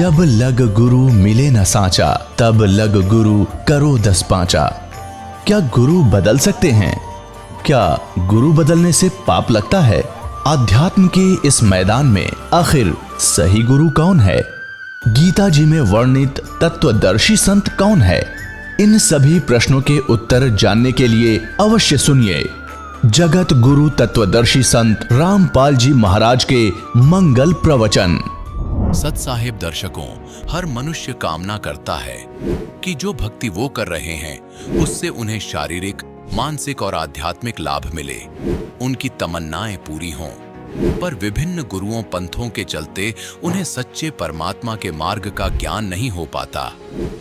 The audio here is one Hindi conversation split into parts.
जब लग गुरु मिले न साचा, तब लग गुरु करो 10 पांचा। क्या गुरु बदल सकते हैं? क्या गुरु बदलने से पाप लगता है? आध्यात्म के इस मैदान में आखिर सही गुरु कौन है? गीता जी में वर्णित तत्वदर्शी संत कौन है? इन सभी प्रश्नों के उत्तर जानने के लिए अवश्य सुनिए जगत गुरु तत्वदर्शी संत रामपाल जी महाराज के मंगल प्रवचन। सत साहिब दर्शकों, हर मनुष्य कामना करता है कि जो भक्ति वो कर रहे हैं उससे उन्हें शारीरिक, मानसिक और आध्यात्मिक लाभ मिले, उनकी तमन्नाएं पूरी हों। पर विभिन्न गुरुओं पंथों के चलते उन्हें सच्चे परमात्मा के मार्ग का ज्ञान नहीं हो पाता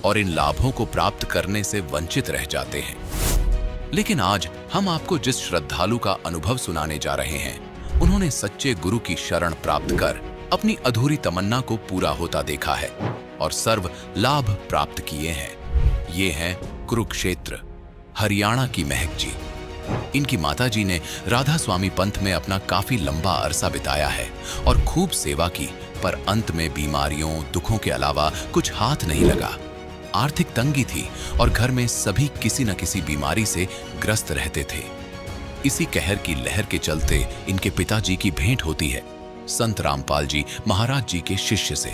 और इन लाभों को प्राप्त करने से वंचित रह जाते हैं। लेकिन आज हम आपको जिस श्रद्धालु का अनुभव सुनाने जा रहे हैं, उन्होंने सच्चे गुरु की शरण प्राप्त कर अपनी अधूरी तमन्ना को पूरा होता देखा है और सर्व लाभ प्राप्त किए हैं। ये हैं कुरुक्षेत्र, हरियाणा की महक जी। इनकी माताजी ने राधा स्वामी पंथ में अपना काफी लंबा अरसा बिताया है और खूब सेवा की, पर अंत में बीमारियों, दुखों के अलावा कुछ हाथ नहीं लगा। आर्थिक तंगी थी और घर में सभी किसी न किसी बीमारी से ग्रस्त रहते थे। इसी कहर की लहर के चलते इनके पिताजी की भेंट होती है संत रामपाल जी महाराज जी के शिष्य से।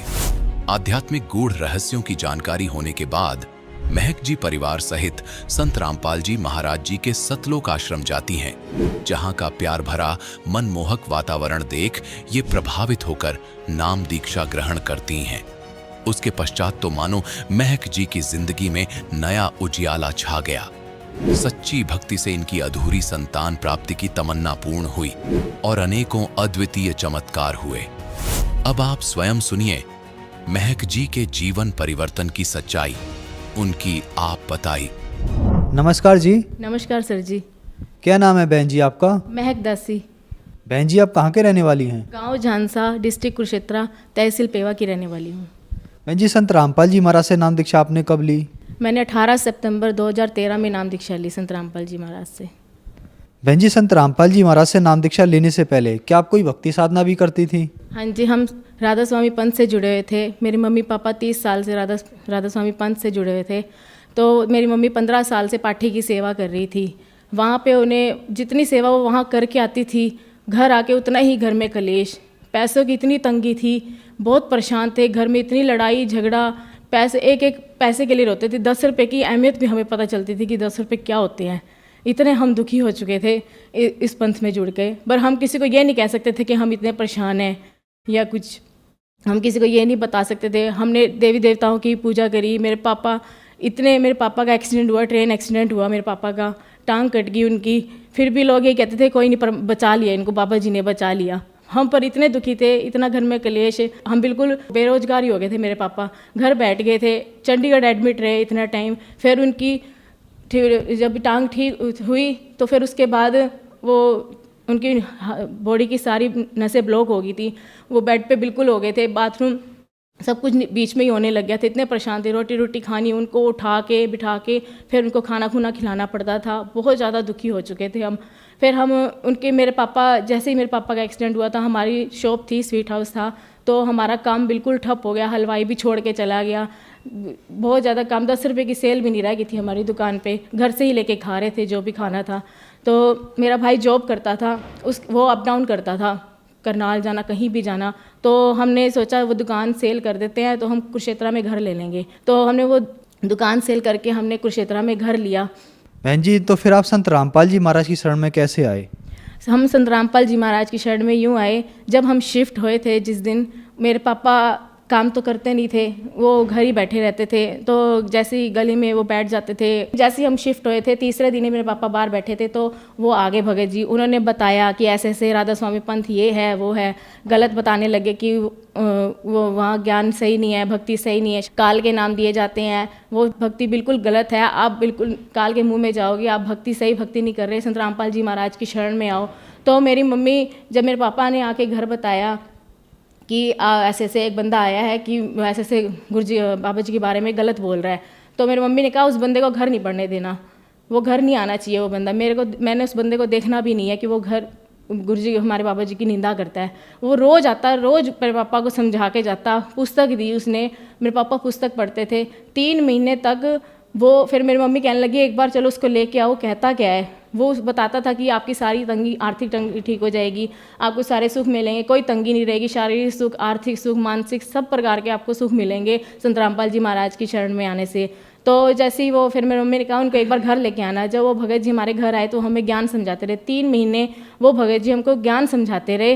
आध्यात्मिक गूढ़ रहस्यों की जानकारी होने के बाद महक जी परिवार सहित संत रामपाल जी महाराज जी के सतलोक आश्रम जाती हैं, जहां का प्यार भरा मनमोहक वातावरण देख ये प्रभावित होकर नाम दीक्षा ग्रहण करती हैं। उसके पश्चात तो मानो महक जी की जिंदगी में नया उजियाला छा गया। सच्ची भक्ति से इनकी अधूरी संतान प्राप्ति की तमन्ना पूर्ण हुई और अनेकों अद्वितीय चमत्कार हुए। अब आप स्वयं सुनिए महक जी के जीवन परिवर्तन की सच्चाई, उनकी आप बताई। नमस्कार जी। नमस्कार सर जी। क्या नाम है बहन जी आपका? महक दासी। बहन जी आप कहाँ के रहने वाली हैं? गांव झांसा, डिस्ट्रिक्ट कुरुक्षेत्र, तहसील पेवा की रहने वाली हूँ। बहन जी संत रामपाल जी महाराज से नाम दीक्षा आपने कब ली? मैंने 18 सितंबर 2013 में नाम दीक्षा ली संत रामपाल जी महाराज से। बहन जी संत रामपाल जी महाराज से नाम दीक्षा लेने से पहले क्या आप कोई भक्ति साधना भी करती थी? हाँ जी, हम राधा स्वामी पंथ से जुड़े हुए थे। मेरे मम्मी पापा 30 साल से राधा स्वामी पंथ से जुड़े हुए थे। तो मेरी मम्मी 15 साल से पाठी की सेवा कर रही थी। वहाँ पे उन्हें जितनी सेवा वो वहाँ करके आती थी, घर आके उतना ही घर में कलेश, पैसों की इतनी तंगी थी, बहुत परेशान थे। घर में इतनी लड़ाई झगड़ा, पैसे एक एक पैसे के लिए रोते थे। 10 रुपये की अहमियत भी हमें पता चलती थी कि 10 रुपये क्या होते हैं। इतने हम दुखी हो चुके थे इस पंथ में जुड़ के। पर हम किसी को ये नहीं कह सकते थे कि हम इतने परेशान हैं या कुछ, हम किसी को ये नहीं बता सकते थे। हमने देवी देवताओं की पूजा करी। मेरे पापा का एक्सीडेंट हुआ, ट्रेन एक्सीडेंट हुआ, मेरे पापा का टांग कट गई उनकी। फिर भी लोग ये कहते थे कोई नहीं, पर बचा लिया इनको, बाबा जी ने बचा लिया। हम पर इतने दुखी थे, इतना घर में कलेश, हम बिल्कुल बेरोजगार ही हो गए थे। मेरे पापा घर बैठ गए थे, चंडीगढ़ एडमिट रहे इतना टाइम। फिर उनकी जब टांग ठीक हुई तो फिर उसके बाद वो उनकी बॉडी की सारी नसें ब्लॉक हो गई थी। वो बेड पे बिल्कुल हो गए थे, बाथरूम सब कुछ बीच में ही होने लग गया था। इतने परेशान थे, रोटी खानी उनको उठा के बिठा के फिर उनको खाना खुना खिलाना पड़ता था। बहुत ज़्यादा दुखी हो चुके थे हम। फिर हम मेरे पापा, जैसे ही मेरे पापा का एक्सीडेंट हुआ था, हमारी शॉप थी, स्वीट हाउस था, तो हमारा काम बिल्कुल ठप हो गया। हलवाई भी छोड़ के चला गया। बहुत ज़्यादा काम, 10 रुपये की सेल भी नहीं रह गई थी हमारी दुकान पे। घर से ही लेके खा रहे थे जो भी खाना था। तो मेरा भाई जॉब करता था, वो अप डाउन करता था, करनाल जाना, कहीं भी जाना। तो हमने सोचा वो दुकान सेल कर देते हैं तो हम कुरुक्षेत्र में घर ले लेंगे। तो हमने वो दुकान सेल करके हमने कुरुक्षेत्र में घर लिया। बहन जी तो फिर आप संत रामपाल जी महाराज की शरण में कैसे आए? हम संत रामपाल जी महाराज की शरण में यूँ आए, जब हम शिफ्ट हुए थे जिस दिन, मेरे पापा काम तो करते नहीं थे, वो घर ही बैठे रहते थे। तो जैसे ही गली में वो बैठ जाते थे। जैसे ही हम शिफ्ट हुए थे, तीसरे दिन ही मेरे पापा बाहर बैठे थे, तो वो आगे भगत जी, उन्होंने बताया कि ऐसे ऐसे राधा स्वामी पंथ ये है वो है। गलत बताने लगे कि वो वहाँ ज्ञान सही नहीं है, भक्ति सही नहीं है, काल के नाम दिए जाते हैं, वो भक्ति बिल्कुल गलत है, आप बिल्कुल काल के मुँह में जाओगे, आप सही भक्ति नहीं कर रहे, संत रामपाल जी महाराज की शरण में आओ। तो मेरी मम्मी, जब मेरे पापा ने आके घर बताया कि ऐसे ऐसे एक बंदा आया है कि ऐसे ऐसे गुरुजी बाबा जी के बारे में गलत बोल रहा है, तो मेरी मम्मी ने कहा उस बंदे को घर नहीं पढ़ने देना, वो घर नहीं आना चाहिए वो बंदा। मैंने उस बंदे को देखना भी नहीं है कि वो घर गुरुजी हमारे बाबा जी की निंदा करता है। वो रोज़ आता, रोज़ मेरे पापा को समझा के जाता। पुस्तक दी उसने, मेरे पापा पुस्तक पढ़ते थे 3 महीने तक। वो फिर मेरी मम्मी कहने लगी एक बार चलो उसको लेके आओ, कहता क्या है। वो बताता था कि आपकी सारी तंगी, आर्थिक तंगी ठीक हो जाएगी, आपको सारे सुख मिलेंगे, कोई तंगी नहीं रहेगी, शारीरिक सुख, आर्थिक सुख, मानसिक सब प्रकार के आपको सुख मिलेंगे संत रामपाल जी महाराज की शरण में आने से। तो जैसे ही वो, फिर मेरी मम्मी ने कहा उनको एक बार घर लेके आना। जब वो भगत जी हमारे घर आए तो हमें ज्ञान समझाते रहे 3 महीने। वो भगत जी हमको ज्ञान समझाते रहे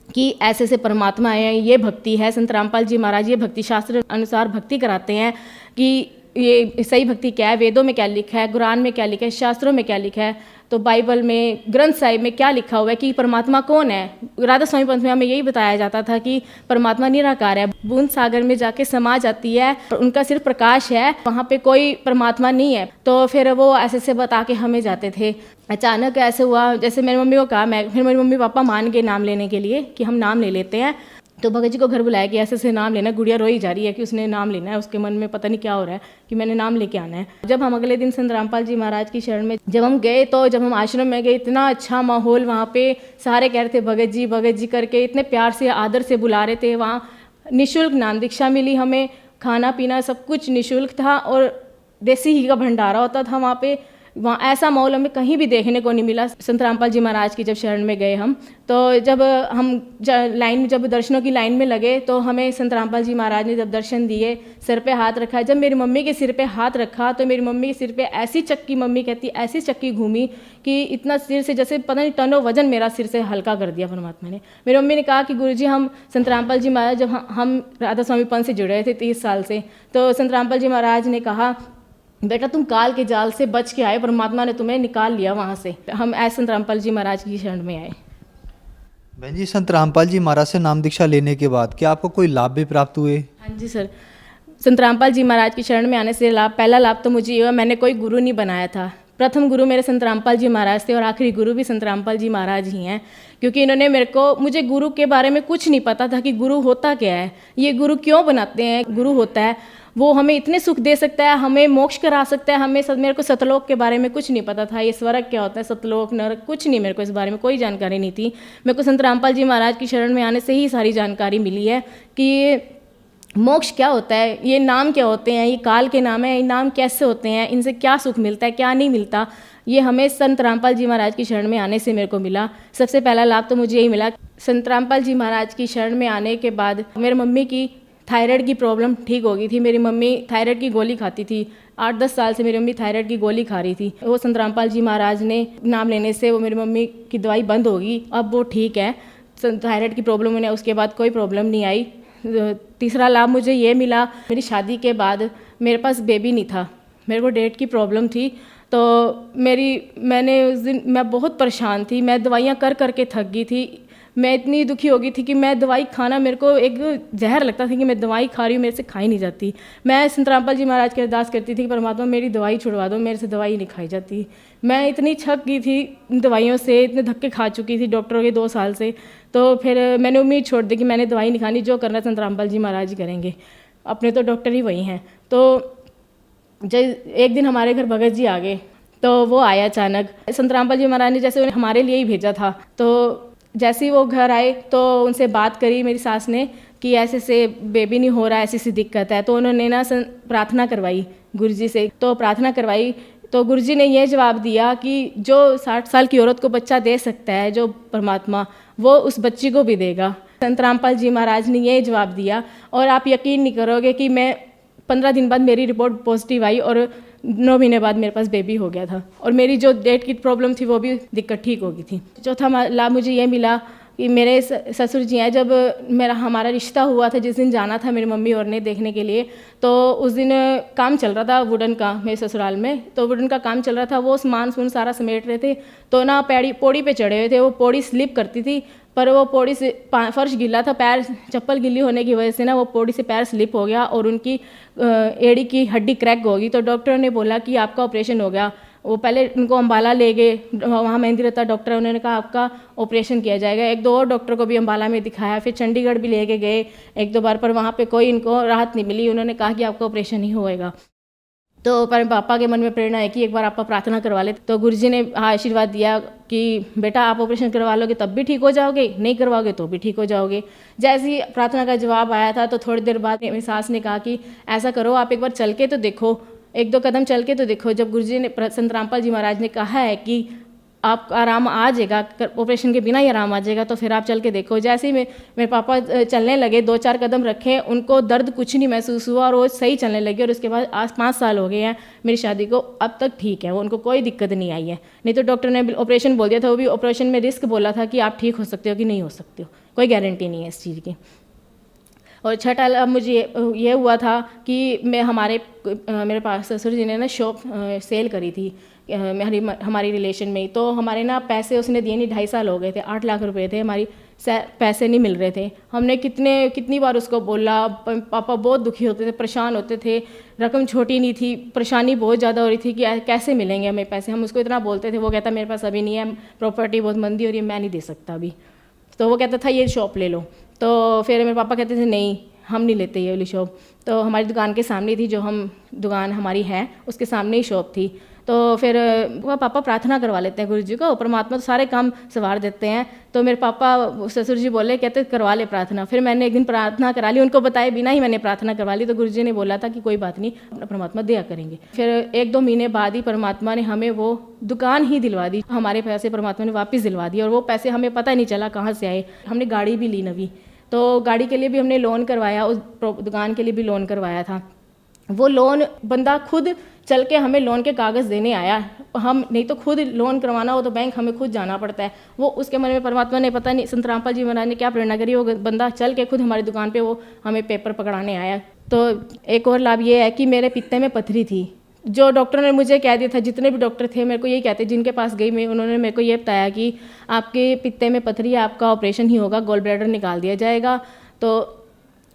कि ऐसे ऐसे परमात्मा आए हैं, ये भक्ति है। संत रामपाल जी महाराज ये भक्ति शास्त्र अनुसार भक्ति कराते हैं कि ये सही भक्ति क्या है, वेदों में क्या लिखा है, कुरान में क्या लिखा है, शास्त्रों में क्या लिखा है, तो बाइबल में, ग्रंथ साहिब में क्या लिखा हुआ है कि परमात्मा कौन है। राधा स्वामी पंथ में हमें यही बताया जाता था कि परमात्मा निराकार है, बूंद सागर में जाके समा जाती है, उनका सिर्फ प्रकाश है, वहाँ पे कोई परमात्मा नहीं है। तो फिर वो ऐसे ऐसे बता के हमें जाते थे। अचानक ऐसे हुआ, जैसे मेरी मम्मी को कहा, फिर मेरी मम्मी पापा मान गए नाम लेने के लिए कि हम नाम ले लेते हैं। तो भगत जी को घर बुलाया कि ऐसे ऐसे नाम लेना। गुड़िया रोई जा रही है कि उसने नाम लेना है, उसके मन में पता नहीं क्या हो रहा है कि मैंने नाम लेके आना है। जब हम अगले दिन संत रामपाल जी महाराज की शरण में जब हम गए, तो जब हम आश्रम में गए, इतना अच्छा माहौल वहाँ पे, सारे कह रहे थे भगत जी करके, इतने प्यार से आदर से बुला रहे थे। वहाँ निःशुल्क नाम दीक्षा मिली हमें, खाना पीना सब कुछ निःशुल्क था, और देसी घी का भंडारा होता था वहाँ पे। वहाँ ऐसा माहौल हमें कहीं भी देखने को नहीं मिला। संत रामपाल जी महाराज की जब शरण में गए हम, तो जब हम लाइन में, जब दर्शनों की लाइन में लगे, तो हमें संत रामपाल जी महाराज ने जब दर्शन दिए, सिर पे हाथ रखा। जब मेरी मम्मी के सिर पे हाथ रखा तो मेरी मम्मी के सिर पे ऐसी चक्की, मम्मी कहती ऐसी चक्की घूमी कि इतना सिर से जैसे पता नहीं टनों वजन मेरा सिर से हल्का कर दिया परमात्मा ने। मेरी मम्मी ने कहा कि गुरुजी हम संत रामपाल जी महाराज, जब हम राधा स्वामी पंथ से जुड़े थे 30 साल से, तो संत रामपाल जी महाराज ने कहा बेटा तुम काल के जाल से बच के आए, परमात्मा ने तुम्हें निकाल लिया वहाँ से। हम ऐसे संत रामपाल जी महाराज की शरण में आए। बहन जी, संत रामपाल जी महाराज से नाम दीक्षा लेने के बाद क्या आपको कोई लाभ भी प्राप्त हुए? हाँ जी सर, संत रामपाल जी महाराज की शरण में आने से पहला लाभ तो मुझे ये हुआ, मैंने कोई गुरु नहीं बनाया था। प्रथम गुरु मेरे संत रामपाल जी महाराज थे और आखिरी गुरु भी संत रामपाल जी महाराज ही हैं, क्योंकि इन्होंने मुझे गुरु के बारे में कुछ नहीं पता था कि गुरु होता क्या है, ये गुरु क्यों बनाते हैं। गुरु होता है वो हमें इतने सुख दे सकता है, हमें मोक्ष करा सकता है। मेरे को सतलोक के बारे में कुछ नहीं पता था, ये स्वर्ग क्या होता है, सतलोक नरक, कुछ नहीं, मेरे को इस बारे में कोई जानकारी नहीं थी। मेरे को संत रामपाल जी महाराज की शरण में आने से ही सारी जानकारी मिली है कि मोक्ष क्या होता है, ये नाम क्या होते हैं, ये काल के नाम है, ये नाम कैसे होते हैं, इनसे क्या सुख मिलता है, क्या नहीं मिलता। ये हमें संत रामपाल जी महाराज की शरण में आने से मेरे को मिला। सबसे पहला लाभ तो मुझे यही मिला। संत रामपाल जी महाराज की शरण में आने के बाद मेरी मम्मी की थायराइड की प्रॉब्लम ठीक हो गई थी। मेरी मम्मी थायराइड की गोली खाती थी, 8-10 साल से मेरी मम्मी थायराइड की गोली खा रही थी। वो संत रामपाल जी महाराज ने नाम लेने से वो मेरी मम्मी की दवाई बंद होगी, अब वो ठीक है। थायराइड की प्रॉब्लम उन्हें उसके बाद कोई प्रॉब्लम नहीं आई। तीसरा लाभ मुझे ये मिला, मेरी शादी के बाद मेरे पास बेबी नहीं था, मेरे को डेट की प्रॉब्लम थी। तो मैंने उस दिन मैं बहुत परेशान थी, मैं दवाइयाँ कर करके थक गई थी। मैं इतनी दुखी हो गई थी कि मैं दवाई खाना, मेरे को एक जहर लगता था कि मैं दवाई खा रही हूँ, मेरे से खाई नहीं जाती। मैं संत रामपाल जी महाराज की अरदास करती थी कि परमात्मा मेरी दवाई छुड़वा दो, मेरे से दवाई नहीं खाई जाती। मैं इतनी थक गई थी दवाइयों से, इतने धक्के खा चुकी थी डॉक्टरों के 2 साल से। तो फिर मैंने उम्मीद छोड़ दी कि मैंने दवाई नहीं खानी, जो करना संत रामपाल जी महाराज ही करेंगे, अपने तो डॉक्टर ही वही हैं। तो जब एक दिन हमारे घर भगत जी आ गए, तो वो आया अचानक। संत रामपाल जी महाराज ने जैसे हमारे लिए ही भेजा था, तो जैसे ही वो घर आए तो उनसे बात करी मेरी सास ने कि ऐसे से बेबी नहीं हो रहा, ऐसी सी दिक्कत है। तो उन्होंने ना प्रार्थना करवाई गुरुजी से। तो प्रार्थना करवाई तो गुरुजी ने ये जवाब दिया कि जो 60 साल की औरत को बच्चा दे सकता है, जो परमात्मा, वो उस बच्ची को भी देगा। संत रामपाल जी महाराज ने ये जवाब दिया, और आप यकीन नहीं करोगे कि मैं 15 दिन बाद मेरी रिपोर्ट पॉजिटिव आई और 9 महीने बाद मेरे पास बेबी हो गया था, और मेरी जो डेट की प्रॉब्लम थी वो भी दिक्कत ठीक हो गई थी। चौथा लाभ मुझे ये मिला कि मेरे ससुर जी हैं, जब हमारा रिश्ता हुआ था, जिस दिन जाना था मेरी मम्मी और ने देखने के लिए, तो उस दिन काम चल रहा था वुडन का मेरे ससुराल में। तो वुडन का काम चल रहा था, वो सामान सारा समेट रहे थे। तो ना पौड़ी पे चढ़े हुए थे, वो पौड़ी स्लिप करती थी, पर वो पौड़ी से फर्श गीला था, पैर चप्पल गीली होने की वजह से ना वो पौड़ी से पैर स्लिप हो गया और उनकी एड़ी की हड्डी क्रैक होगी। तो डॉक्टर ने बोला कि आपका ऑपरेशन हो गया। वो पहले उनको अम्बाला ले गए, वहाँ मेहंदी रहता डॉक्टर, उन्होंने कहा आपका ऑपरेशन किया जाएगा। 1-2 और डॉक्टर को भी अम्बाला में दिखाया, फिर चंडीगढ़ भी लेके गए 1-2 बार, पर वहाँ पे कोई इनको राहत नहीं मिली। उन्होंने कहा कि आपका ऑपरेशन ही होएगा। तो पर पापा के मन में प्रेरणा है कि एक बार आप प्रार्थना करवा ले। तो गुरुजी ने आशीर्वाद दिया, कि बेटा आप ऑपरेशन करवा लोगे तब भी ठीक हो जाओगे, नहीं करवाओगे तो भी ठीक हो जाओगे। जैसे ही प्रार्थना का जवाब आया था तो थोड़ी देर बाद मेरी सास ने कहा कि ऐसा करो आप एक बार चल के तो देखो, 1-2 कदम चल के तो देखो। जब गुरुजी ने, संत रामपाल जी महाराज ने कहा है कि आप आराम आ जाएगा, ऑपरेशन के बिना ही आराम आ जाएगा, तो फिर आप चल के देखो। जैसे ही मेरे पापा चलने लगे, 2-4 कदम रखे, उनको दर्द कुछ नहीं महसूस हुआ और वो सही चलने लगे। और उसके बाद आज 5 साल हो गए हैं मेरी शादी को, अब तक ठीक है वो, उनको कोई दिक्कत नहीं आई है। नहीं तो डॉक्टर ने ऑपरेशन बोल दिया था, वो भी ऑपरेशन में रिस्क बोला था कि आप ठीक हो सकते हो कि नहीं हो सकते हो, कोई गारंटी नहीं है इस चीज़ की। और छठा मुझे ये हुआ था कि मेरे पास ससुर जी ने ना शॉप सेल करी थी हमारी रिलेशन में ही। तो हमारे ना पैसे उसने दिए नहीं, 2.5 साल हो गए थे, 8 लाख रुपए थे, हमारी पैसे नहीं मिल रहे थे। हमने कितनी बार उसको बोला, पापा बहुत दुखी होते थे, परेशान होते थे, रकम छोटी नहीं थी, परेशानी बहुत ज़्यादा हो रही थी कि कैसे मिलेंगे हमें पैसे। हम उसको इतना बोलते थे, वो कहता मेरे पास अभी नहीं है, प्रॉपर्टी बहुत मंदी हो रही है, मैं नहीं दे सकता अभी। तो वो कहता था ये शॉप ले लो। तो फिर मेरे पापा कहते थे नहीं हम नहीं लेते ये वाली शॉप। तो हमारी दुकान के सामने थी, जो दुकान हमारी है उसके सामने ही शॉप थी। तो फिर वो पापा प्रार्थना करवा लेते हैं गुरु जी को, परमात्मा तो सारे काम संवार देते हैं। तो मेरे पापा ससुर जी बोले, कहते करवा ले प्रार्थना। फिर मैंने एक दिन प्रार्थना करा ली, उनको बताए बिना ही मैंने प्रार्थना करवा ली। तो गुरु जी ने बोला था कि कोई बात नहीं, अपना परमात्मा दया करेंगे। फिर 1-2 महीने बाद ही परमात्मा ने हमें वो दुकान ही दिलवा दी, हमारे पैसे परमात्मा ने वापस दिलवा दिए। और वो पैसे हमें पता ही नहीं चला कहाँ से आए। हमने गाड़ी भी ली नवी, तो गाड़ी के लिए भी हमने लोन करवाया, उस दुकान के लिए भी लोन करवाया था। वो लोन बंदा खुद चल के हमें लोन के कागज़ देने आया, हम नहीं तो खुद लोन करवाना हो तो बैंक हमें खुद जाना पड़ता है। वो उसके मन में परमात्मा ने पता नहीं संत रामपाल जी महाराज ने क्या प्रेरणा करी, वो बंदा चल के खुद हमारी दुकान पे वो हमें पेपर पकड़ाने आया। तो एक और लाभ ये है कि मेरे पित्ते में पथरी थी, जो डॉक्टर ने मुझे कह दिया था, जितने भी डॉक्टर थे मेरे को यही कहते, जिनके पास गई मैं, उन्होंने मेरे को ये बताया कि आपके पित्ते में पथरी है, आपका ऑपरेशन ही होगा, गॉल ब्लैडर निकाल दिया जाएगा, तो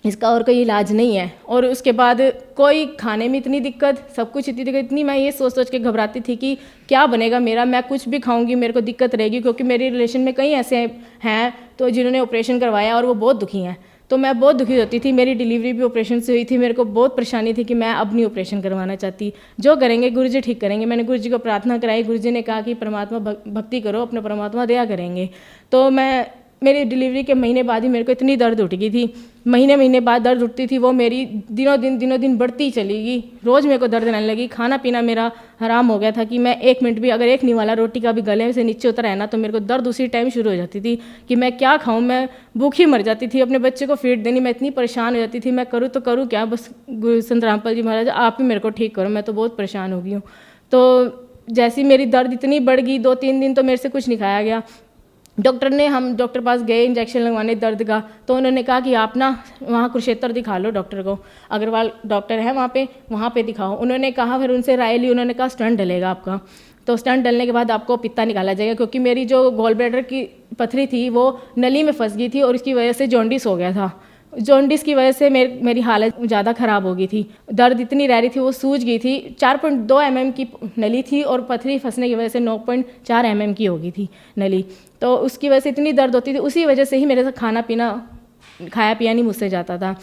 इसका और कोई इलाज नहीं है। और उसके बाद कोई खाने में इतनी दिक्कत, सब कुछ इतनी दिक्कत, इतनी मैं ये सोच के घबराती थी कि क्या बनेगा मेरा, मैं कुछ भी खाऊंगी मेरे को दिक्कत रहेगी। क्योंकि मेरे रिलेशन में कई ऐसे हैं तो जिन्होंने ऑपरेशन करवाया और वो बहुत दुखी हैं। तो मैं बहुत दुखी होती थी। मेरी डिलीवरी भी ऑपरेशन से हुई थी, मेरे को बहुत परेशानी थी कि मैं अब नहीं ऑपरेशन करवाना चाहती, जो करेंगे गुरु जी ठीक करेंगे। मैंने गुरु जी को प्रार्थना कराई, गुरु जी ने कहा कि परमात्मा भक्ति करो, अपने परमात्मा दया करेंगे। तो मेरी डिलीवरी के महीने बाद ही मेरे को इतनी दर्द उठ गई थी, महीने बाद दर्द उठती थी, वो मेरी दिनों दिन बढ़ती चली गई। रोज़ मेरे को दर्द रहने लगी, खाना पीना मेरा हराम हो गया था कि मैं 1 मिनट भी, अगर एक निवाला रोटी का भी गले से नीचे उतर है ना, तो मेरे को दर्द उसी टाइम शुरू हो जाती थी कि मैं क्या खाऊं, मैं भूखी मर जाती थी। अपने बच्चे को फीड देनी, मैं इतनी परेशान हो जाती थी, मैं करूँ तो करूँ क्या। बस गुरु संत रामपाल जी महाराज आप ही मेरे को ठीक करो, मैं तो बहुत परेशान हो गई हूँ। तो जैसी मेरी दर्द इतनी बढ़ गई, 2-3 दिन तो मेरे से कुछ नहीं खाया गया। हम डॉक्टर पास गए इंजेक्शन लगवाने दर्द का, तो उन्होंने कहा कि आप ना वहाँ कुरुक्षेत्र दिखा लो डॉक्टर को, अग्रवाल डॉक्टर है वहाँ पे दिखाओ। उन्होंने कहा, फिर उनसे राय ली, उन्होंने कहा स्टंट डलेगा आपका। तो स्टंट डलने के बाद आपको पित्ता निकाला जाएगा, क्योंकि मेरी जो गॉल ब्लैडर की पथरी थी वो नली में फंस गई थी और इसकी वजह से जॉन्डिस हो गया था। जॉन्डिस की वजह से मेरी हालत ज़्यादा ख़राब हो गई थी, दर्द इतनी रह रही थी, वो सूज गई थी। 4.2 mm की नली थी और पथरी फंसने की वजह से 9.4 mm की हो गई थी नली। तो उसकी वजह से इतनी दर्द होती थी, उसी वजह से ही मेरे से खाया पिया नहीं मुझसे जाता था।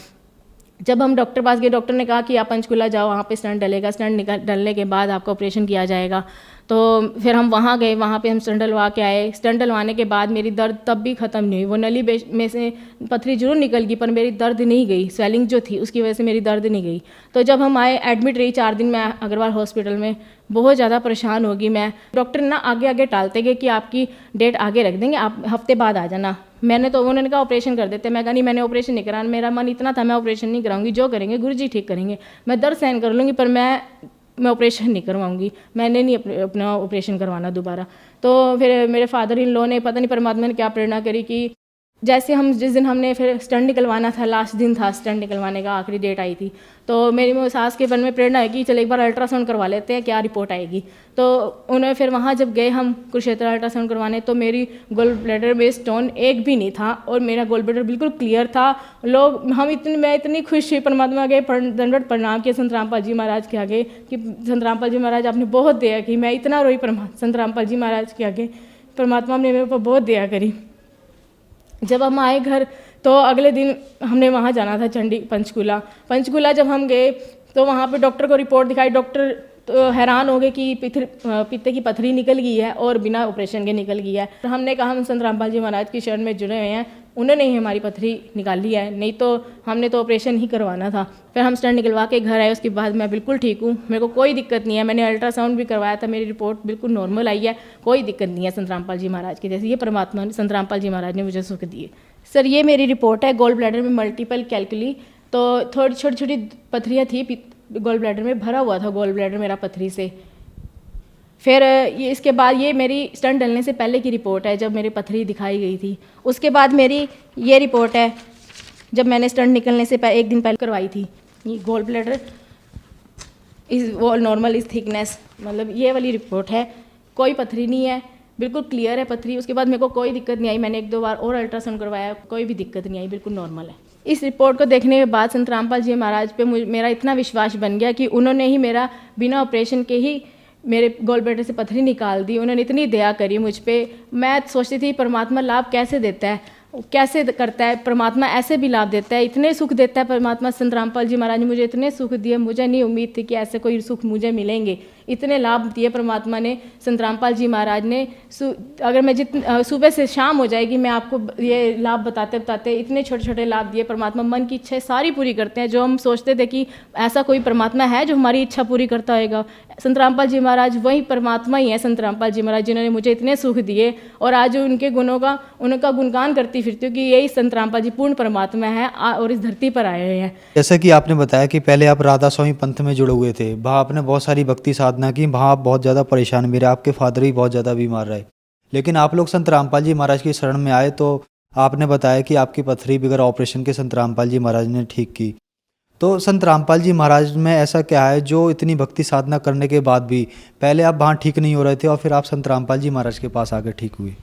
जब हम डॉक्टर पास गए, डॉक्टर ने कहा कि आप पंचकुला जाओ, वहाँ पे स्टंट डलेगा, स्टंट डलने के बाद आपका ऑपरेशन किया जाएगा। तो फिर हम वहाँ गए, वहाँ पे हम स्टंट डलवा के आए। स्टंट डलवाने के बाद मेरी दर्द तब भी ख़त्म नहीं हुई। वो नली में से पथरी जरूर निकल गई, पर मेरी दर्द नहीं गई, स्वेलिंग जो थी उसकी वजह से मेरी दर्द नहीं गई। तो जब हम आए, एडमिट रही 4 दिन मैं अग्रवाल हॉस्पिटल में, बहुत ज़्यादा परेशान हो गई मैं। डॉक्टर ना आगे टालते गए कि आपकी डेट आगे रख देंगे, आप हफ्ते बाद आ जाना। उन्होंने कहा ऑपरेशन कर देते। मैं कहा नहीं, मैंने ऑपरेशन नहीं कराना, मेरा मन इतना था मैं ऑपरेशन नहीं कराऊंगी, जो करेंगे गुरु जी ठीक करेंगे, मैं दर्द सहन कर लूँगी, पर मैं ऑपरेशन नहीं करवाऊंगी, मैंने नहीं अपना ऑपरेशन करवाना दोबारा। तो फिर मेरे फादर इन लॉ ने, पता नहीं परमात्मा ने क्या प्रेरणा करी कि जैसे जिस दिन हमने फिर स्टंट निकलवाना था, लास्ट दिन था स्टंट निकलवाने का, आखिरी डेट आई थी, तो मेरी सास के मन में प्रेरणा है कि चलो एक बार अल्ट्रासाउंड करवा लेते हैं, क्या रिपोर्ट आएगी। तो उन्हें फिर वहाँ जब गए हम कुरुक्षेत्र अल्ट्रासाउंड करवाने, तो मेरी गोल ब्लैडर में स्टोन एक भी नहीं था और मेरा गोल ब्लैडर बिल्कुल क्लियर था। मैं इतनी खुश हुई, परमात्मा के दंडवत प्रणाम किए संत रामपाल जी महाराज के आगे कि संत रामपाल जी महाराज आपने बहुत दया की। मैं इतना रोई संत रामपाल जी महाराज के आगे, परमात्मा ने मेरे ऊपर बहुत दया करी। जब हम आए घर, तो अगले दिन हमने वहाँ जाना था पंचकुला। जब हम गए तो वहाँ पे डॉक्टर को रिपोर्ट दिखाई, डॉक्टर तो हैरान हो गए कि पित्ते की पथरी निकल गई है और बिना ऑपरेशन के निकल गई है। तो हमने कहा हम संत रामपाल जी महाराज की शरण में जुड़े हुए हैं, उन्होंने ही हमारी पथरी निकाली है, नहीं तो हमने तो ऑपरेशन ही करवाना था। फिर हम स्टंट निकलवा के घर आए, उसके बाद मैं बिल्कुल ठीक हूँ, मेरे को कोई दिक्कत नहीं है। मैंने अल्ट्रासाउंड भी करवाया था, मेरी रिपोर्ट बिल्कुल नॉर्मल आई है, कोई दिक्कत नहीं है संत रामपाल जी महाराज की। जैसे ये परमात्मा संत रामपाल जी महाराज ने मुझे सुख दिए। सर ये मेरी रिपोर्ट है, गॉल ब्लैडर में मल्टीपल कैलकुली, तो थोड़ी छोटी छोटी पथरियाँ थी गॉल ब्लैडर में, भरा हुआ था गॉल ब्लैडर मेरा पथरी से। फिर ये इसके बाद ये मेरी स्टंट डलने से पहले की रिपोर्ट है, जब मेरी पथरी दिखाई गई थी। उसके बाद मेरी ये रिपोर्ट है, जब मैंने स्टंट निकलने से एक दिन पहले करवाई थी। ये गॉल ब्लैडर इस वॉल नॉर्मल इस थिकनेस, मतलब ये वाली रिपोर्ट है, कोई पथरी नहीं है, बिल्कुल क्लियर है पथरी। उसके बाद मेरे को कोई दिक्कत नहीं आई, मैंने 1-2 बार और अल्ट्रासाउंड करवाया, कोई भी दिक्कत नहीं आई, बिल्कुल नॉर्मल है। इस रिपोर्ट को देखने के बाद संत रामपाल जी महाराज पे मेरा इतना विश्वास बन गया कि उन्होंने ही मेरा बिना ऑपरेशन के ही मेरे गॉल ब्लैडर से पथरी निकाल दी। उन्होंने इतनी दया करी मुझ पे। मैं सोचती थी परमात्मा लाभ कैसे देता है, कैसे करता है परमात्मा, ऐसे भी लाभ देता है, इतने सुख देता है परमात्मा। संत रामपाल जी महाराज ने मुझे इतने सुख दिए, मुझे नहीं उम्मीद थी कि ऐसे कोई सुख मुझे मिलेंगे। इतने लाभ दिए परमात्मा ने, संत रामपाल जी महाराज ने। अगर मैं सुबह से शाम हो जाएगी, मैं आपको ये लाभ बताते बताते, इतने छोटे छोटे लाभ दिए परमात्मा। मन की इच्छाएं सारी पूरी करते हैं। जो हम सोचते थे कि ऐसा कोई परमात्मा है जो हमारी इच्छा पूरी करता होगा, संत रामपाल जी महाराज वही परमात्मा ही है। संत रामपाल जी महाराज जिन्होंने मुझे इतने सुख दिए, और आज उनके गुणों का उनका गुणगान करती फिरती हूँ कि यही संत रामपाल जी पूर्ण परमात्मा है और इस धरती पर आए हुए हैं। जैसा कि आपने बताया कि पहले आप राधा स्वामी पंथ में जुड़े हुए थे, वहाँ आपने बहुत सारी भक्ति साधना की, वहाँ आप बहुत ज़्यादा परेशान भी रहे, आपके फादर भी बहुत ज़्यादा बीमार रहे, लेकिन आप लोग संत रामपाल जी महाराज की शरण में आए तो आपने बताया कि आपकी पथरी बगैर ऑपरेशन के संत रामपाल जी महाराज ने ठीक की। तो संत रामपाल जी महाराज में ऐसा क्या है जो इतनी भक्ति साधना करने के बाद भी पहले आप वहाँ ठीक नहीं हो रहे थे और फिर आप संत रामपाल जी महाराज के पास आकर ठीक हुए?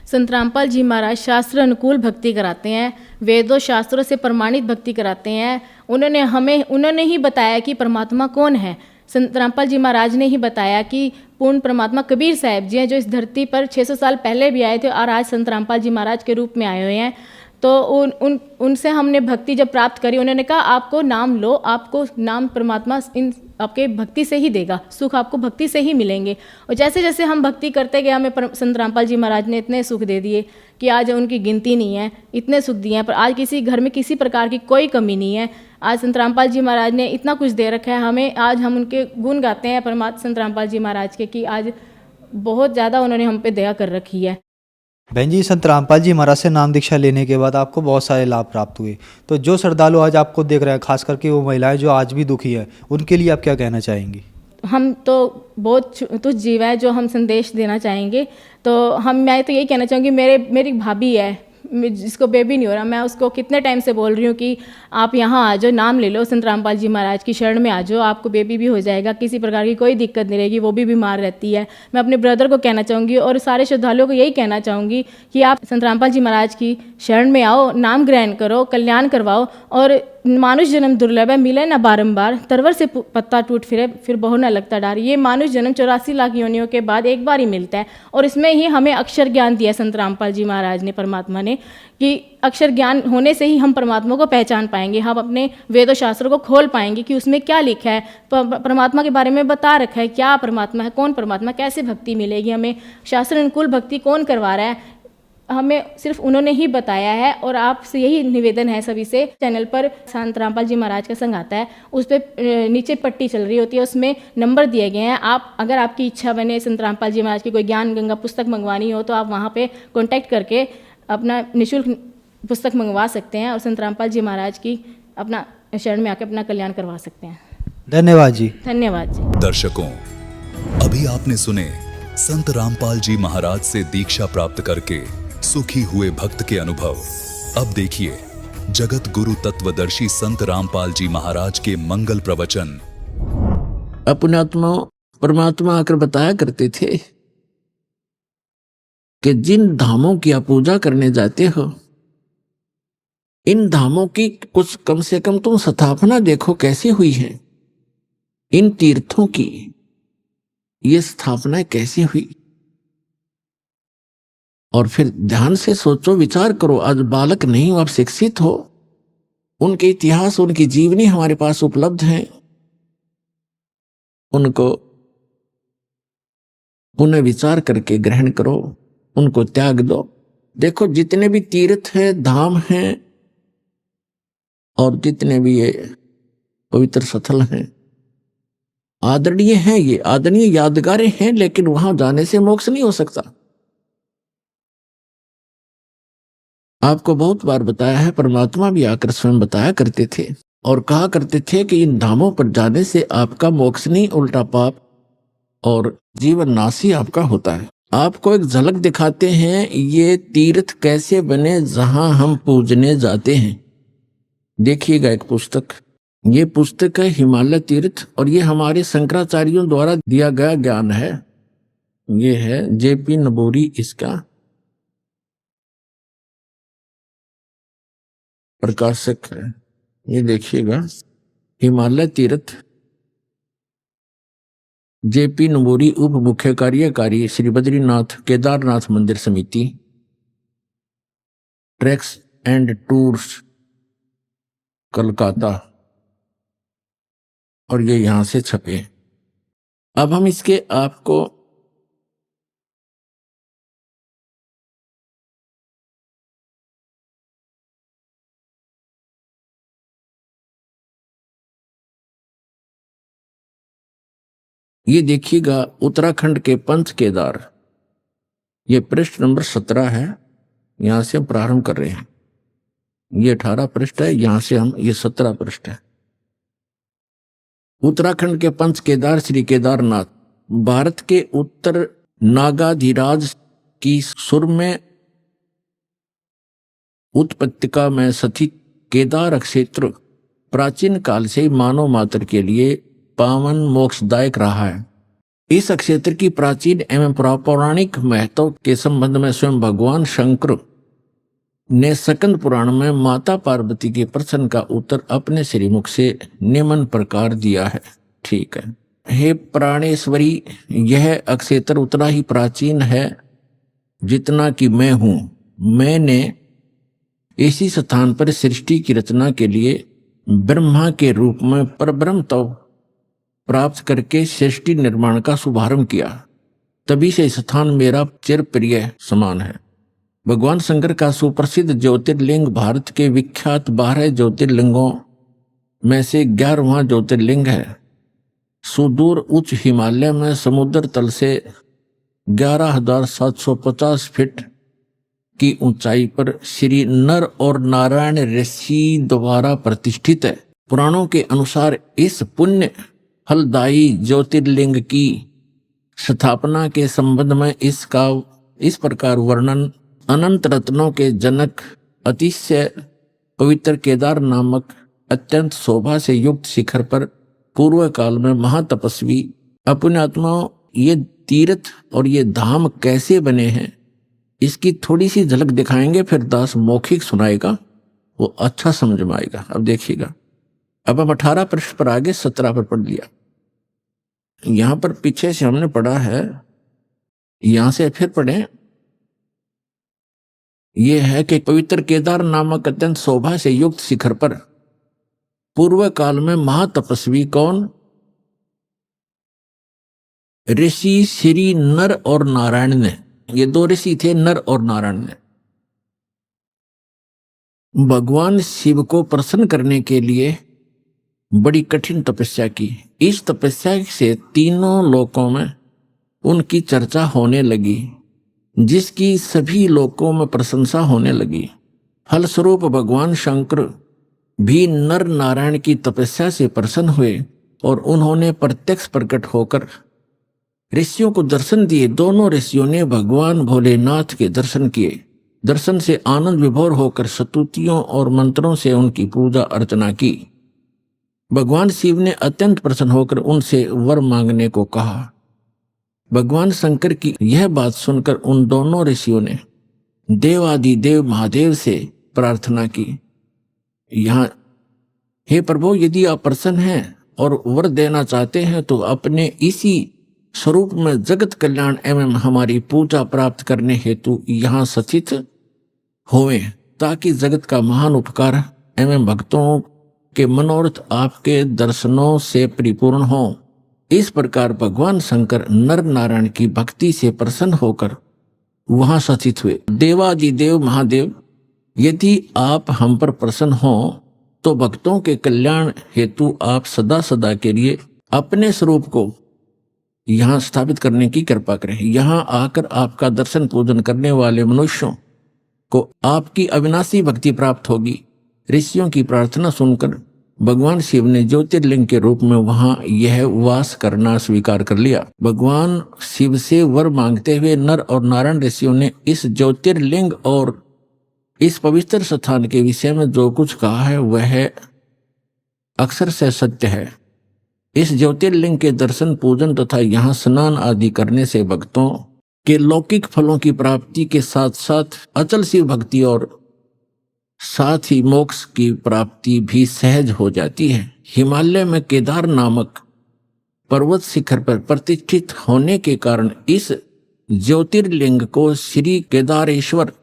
संत रामपाल जी महाराज शास्त्र अनुकूल भक्ति कराते हैं, वेदों शास्त्रों से प्रमाणित भक्ति कराते हैं। उन्होंने ही बताया कि परमात्मा कौन है। संत रामपाल जी महाराज ने ही बताया कि पूर्ण परमात्मा कबीर साहब जी हैं, जो इस धरती पर 600 साल पहले भी आए थे और आज संत रामपाल जी महाराज के रूप में आए हुए हैं। तो उनसे हमने भक्ति जब प्राप्त करी, उन्होंने कहा आपको नाम लो, आपको नाम परमात्मा इन आपके भक्ति से ही देगा, सुख आपको भक्ति से ही मिलेंगे। और जैसे जैसे हम भक्ति करते गए, हमें संत रामपाल जी महाराज ने इतने सुख दे दिए कि आज उनकी गिनती नहीं है, इतने सुख दिए हैं। पर आज किसी घर में किसी प्रकार की कोई कमी नहीं है। आज संत रामपाल जी महाराज ने इतना कुछ दे रखा है हमें, आज हम उनके गुण गाते हैं परमात्मा संत रामपाल जी महाराज के, कि आज बहुत ज़्यादा उन्होंने हम पे दया कर रखी है। बहन जी, संत रामपाल जी महाराज से नाम दीक्षा लेने के बाद आपको बहुत सारे लाभ प्राप्त हुए, तो जो श्रद्धालु आज आपको देख रहे हैं, खास करके वो महिलाएं जो आज भी दुखी है, उनके लिए आप क्या कहना चाहेंगी? हम तो बहुत तुच्छ जीव है जो हम संदेश देना चाहेंगे। तो मैं तो यही कहना चाहूँगी, मेरी भाभी है जिसको बेबी नहीं हो रहा, मैं उसको कितने टाइम से बोल रही हूँ कि आप यहाँ आ जाओ, नाम ले लो, संत रामपाल जी महाराज की शरण में आ जाओ, आपको बेबी भी हो जाएगा, किसी प्रकार की कोई दिक्कत नहीं रहेगी। वो भी बीमार रहती है। मैं अपने ब्रदर को कहना चाहूँगी और सारे श्रद्धालुओं को यही कहना चाहूँगी कि आप संत रामपाल जी महाराज की शरण में आओ, नाम ग्रहण करो, कल्याण करवाओ। और मानुष जन्म दुर्लभ है, मिले ना बारंबार, तरवर से पत्ता टूट फिरे फिर बहु न लगता डार। ये मानुष जन्म 84 लाख योनियों के बाद एक बार ही मिलता है, और इसमें ही हमें अक्षर ज्ञान दिया संत रामपाल जी महाराज ने, परमात्मा ने, कि अक्षर ज्ञान होने से ही हम परमात्मा को पहचान पाएंगे, हम अपने वेदों शास्त्रों को खोल पाएंगे कि उसमें क्या लिखा है, परमात्मा के बारे में बता रखा है, क्या परमात्मा है, कौन परमात्मा, कैसे भक्ति मिलेगी हमें, शास्त्र अनुकूल भक्ति कौन करवा रहा है, हमें सिर्फ उन्होंने ही बताया है। और आपसे यही निवेदन है सभी से, चैनल पर संत रामपाल जी महाराज का संग आता है, उस पर नीचे पट्टी चल रही होती है, उसमें नंबर दिए गए हैं। आप अगर आपकी इच्छा बने संत रामपाल जी महाराज की कोई ज्ञान गंगा पुस्तक मंगवानी हो, तो आप वहाँ पे कांटेक्ट करके अपना निःशुल्क पुस्तक मंगवा सकते हैं और संत रामपाल जी महाराज की अपना शरण में आकर अपना कल्याण करवा सकते हैं। धन्यवाद जी। धन्यवाद जी। दर्शकों, अभी आपने सुने संत रामपाल जी महाराज से दीक्षा प्राप्त करके सुखी हुए भक्त के अनुभव। अब देखिए जगत गुरु तत्वदर्शी संत रामपाल जी महाराज के मंगल प्रवचन। अपने आत्मा परमात्मा आकर बताया करते थे कि जिन धामों की आप पूजा करने जाते हो, इन धामों की कुछ कम से कम तुम स्थापना देखो कैसी हुई है। इन तीर्थों की ये स्थापना कैसी हुई, और फिर ध्यान से सोचो, विचार करो। आज बालक नहीं हो, आप शिक्षित हो, उनके इतिहास, उनकी जीवनी हमारे पास उपलब्ध है, उनको उन्हें विचार करके ग्रहण करो, उनको त्याग दो। देखो जितने भी तीर्थ हैं, धाम हैं और जितने भी ये पवित्र स्थल हैं, आदरणीय हैं, ये आदरणीय यादगारें हैं, लेकिन वहां जाने से मोक्ष नहीं हो सकता। आपको बहुत बार बताया है, परमात्मा भी आकर स्वयं बताया करते थे और कहा करते थे कि इन धामों पर जाने से आपका मोक्ष नहीं, उल्टा पाप और जीवन नाशी आपका होता है। आपको एक झलक दिखाते हैं ये तीर्थ कैसे बने जहां हम पूजने जाते हैं। देखिएगा एक पुस्तक, ये पुस्तक है हिमालय तीर्थ और ये हमारे शंकराचार्यों द्वारा दिया गया ज्ञान है। ये है जेपी नबूरी इसका प्रकाशक है। ये देखिएगा हिमालय तीर्थ, जेपी नबूरी, उप मुख्य कार्यकारी श्री बद्रीनाथ केदारनाथ मंदिर समिति, ट्रैक्स एंड टूर्स कलकत्ता, और ये यहां से छपे। अब हम इसके आपको ये देखिएगा उत्तराखंड के पंच केदार, ये पृष्ठ नंबर 17 है। यहां से हम प्रारंभ कर रहे हैं। ये 18 पृष्ठ है, यहां से हम ये 17 पृष्ठ है। उत्तराखंड के पंच केदार श्री केदारनाथ भारत के उत्तर नागाधिराज की सुर में उत्पत्तिका में स्थित केदार क्षेत्र प्राचीन काल से मानव मात्र के लिए पावन मोक्षदायक रहा है। इस क्षेत्र की प्राचीन एवं पौराणिक महत्व के संबंध में स्वयं भगवान शंकर ने स्कंद पुराण में माता पार्वती के प्रश्न का उत्तर अपने श्रीमुख से निम्न प्रकार दिया है। ठीक है, हे प्राणेश्वरी, यह क्षेत्र उतना ही प्राचीन है जितना कि मैं हूं। मैंने इसी स्थान पर सृष्टि की रचना के लिए ब्रह्मा के रूप में परब्रह्म तत्व प्राप्त करके सृष्टि निर्माण का शुभारंभ किया। तभी से स्थान मेरा चिर प्रिय समान है। भगवान शंकर का सुप्रसिद्ध ज्योतिर्लिंग भारत के विख्यात 12 ज्योतिर्लिंगों में से 11वां ज्योतिर्लिंग है। सुदूर उच्च हिमालय में समुद्र तल से 11,750 फीट की ऊंचाई पर श्री नर और नारायण ऋषि द्वारा प्रतिष्ठित है। पुराणों के अनुसार इस पुण्य फलदायी ज्योतिर्लिंग की स्थापना के संबंध में इसका इस प्रकार वर्णन अनंत रत्नों के जनक अतिशय पवित्र केदार नामक अत्यंत शोभा से युक्त शिखर पर पूर्व काल में महातपस्वी अपने आत्माओं ये तीर्थ और ये धाम कैसे बने हैं इसकी थोड़ी सी झलक दिखाएंगे, फिर दास मौखिक सुनाएगा, वो अच्छा समझ में आएगा। अब देखिएगा, अब हम 18 पृष्ठ पर आगे 17 पर पढ़ लिया। यहां पर पीछे से हमने पढ़ा है, यहां से फिर पढ़े। यह है कि पवित्र केदार नामक अत्यंत शोभा से युक्त शिखर पर पूर्व काल में महातपस्वी कौन? ऋषि श्री नर और नारायण ने, ये 2 ऋषि थे, नर और नारायण ने भगवान शिव को प्रसन्न करने के लिए बड़ी कठिन तपस्या की। इस तपस्या से तीनों लोकों में उनकी चर्चा होने लगी, जिसकी सभी लोकों में प्रशंसा होने लगी। फलस्वरूप भगवान शंकर भी नर नारायण की तपस्या से प्रसन्न हुए और उन्होंने प्रत्यक्ष प्रकट होकर ऋषियों को दर्शन दिए। दोनों ऋषियों ने भगवान भोलेनाथ के दर्शन किए। दर्शन से आनंद विभोर होकर स्तुतियों और मंत्रों से उनकी पूजा अर्चना की। भगवान शिव ने अत्यंत प्रसन्न होकर उनसे वर मांगने को कहा। भगवान शंकर की यह बात सुनकर उन दोनों ऋषियों ने देवादिदेव महादेव से प्रार्थना की। यहाँ, हे प्रभु, यदि आप प्रसन्न हैं और वर देना चाहते हैं तो अपने इसी स्वरूप में जगत कल्याण एवं हमारी पूजा प्राप्त करने हेतु यहाँ स्थित होवें, ताकि जगत का महान उपकार एवं भक्तों के मनोरथ आपके दर्शनों से परिपूर्ण हो। इस प्रकार भगवान शंकर नर नारायण की भक्ति से प्रसन्न होकर वहां स्थित हुए। देवादिदेव महादेव, यदि आप हम पर प्रसन्न हो तो भक्तों के कल्याण हेतु आप सदा सदा के लिए अपने स्वरूप को यहाँ स्थापित करने की कृपा करें। यहाँ आकर आपका दर्शन पूजन करने वाले मनुष्यों को आपकी अविनाशी भक्ति प्राप्त होगी। ऋषियों की प्रार्थना सुनकर भगवान शिव ने ज्योतिर्लिंग के रूप में वहां यह वास करना स्वीकार कर लिया। भगवान शिव से वर मांगते हुए नर और नारायण ऋषियों ने इस ज्योतिर्लिंग और इस पवित्र स्थान के विषय में जो कुछ कहा है वह अक्षर से सत्य है। इस ज्योतिर्लिंग के दर्शन पूजन तथा यहाँ स्नान आदि करने से भक्तों के लौकिक फलों की प्राप्ति के साथ साथ अचल शिव भक्ति और साथ ही मोक्ष की प्राप्ति भी सहज हो जाती है। हिमालय में केदार नामक पर्वत शिखर पर प्रतिष्ठित होने के कारण इस ज्योतिर्लिंग को श्री केदारेश्वर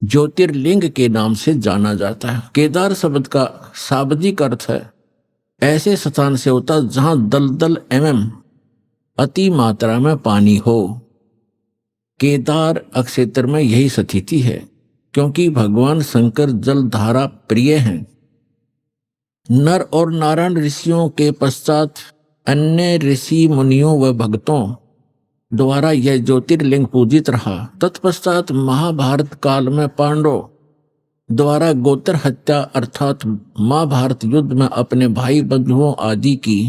ज्योतिर्लिंग के नाम से जाना जाता है। केदार शब्द का शाब्दिक अर्थ है ऐसे स्थान से होता जहां दलदल एवं अति मात्रा में पानी हो। केदार क्षेत्र में यही स्थिति है क्योंकि भगवान शंकर जलधारा प्रिय हैं। नर और नारायण ऋषियों के पश्चात अन्य ऋषि मुनियों व भक्तों द्वारा यह ज्योतिर्लिंग पूजित रहा। तत्पश्चात महाभारत काल में पांडवों द्वारा गोत्र हत्या अर्थात महाभारत युद्ध में अपने भाई बंधुओं आदि की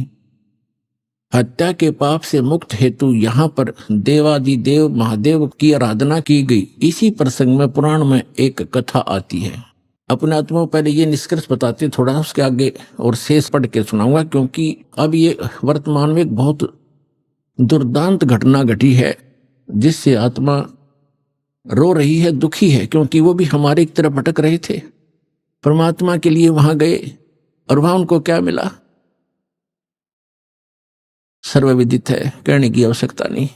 हत्या के पाप से मुक्त हेतु यहाँ पर देवादिदेव महादेव की आराधना की गई। इसी प्रसंग में पुराण में एक कथा आती है। अपने आत्मा पहले ये निष्कर्ष बताते थोड़ा उसके आगे और शेष पढ़ के सुनाऊंगा, क्योंकि अब ये वर्तमान में एक बहुत दुर्दांत घटना घटी है जिससे आत्मा रो रही है, दुखी है, क्योंकि वो भी हमारे की तरफ भटक रहे थे। परमात्मा के लिए वहां गए और वहां उनको क्या मिला सर्वविदित है, कहने की आवश्यकता नहीं।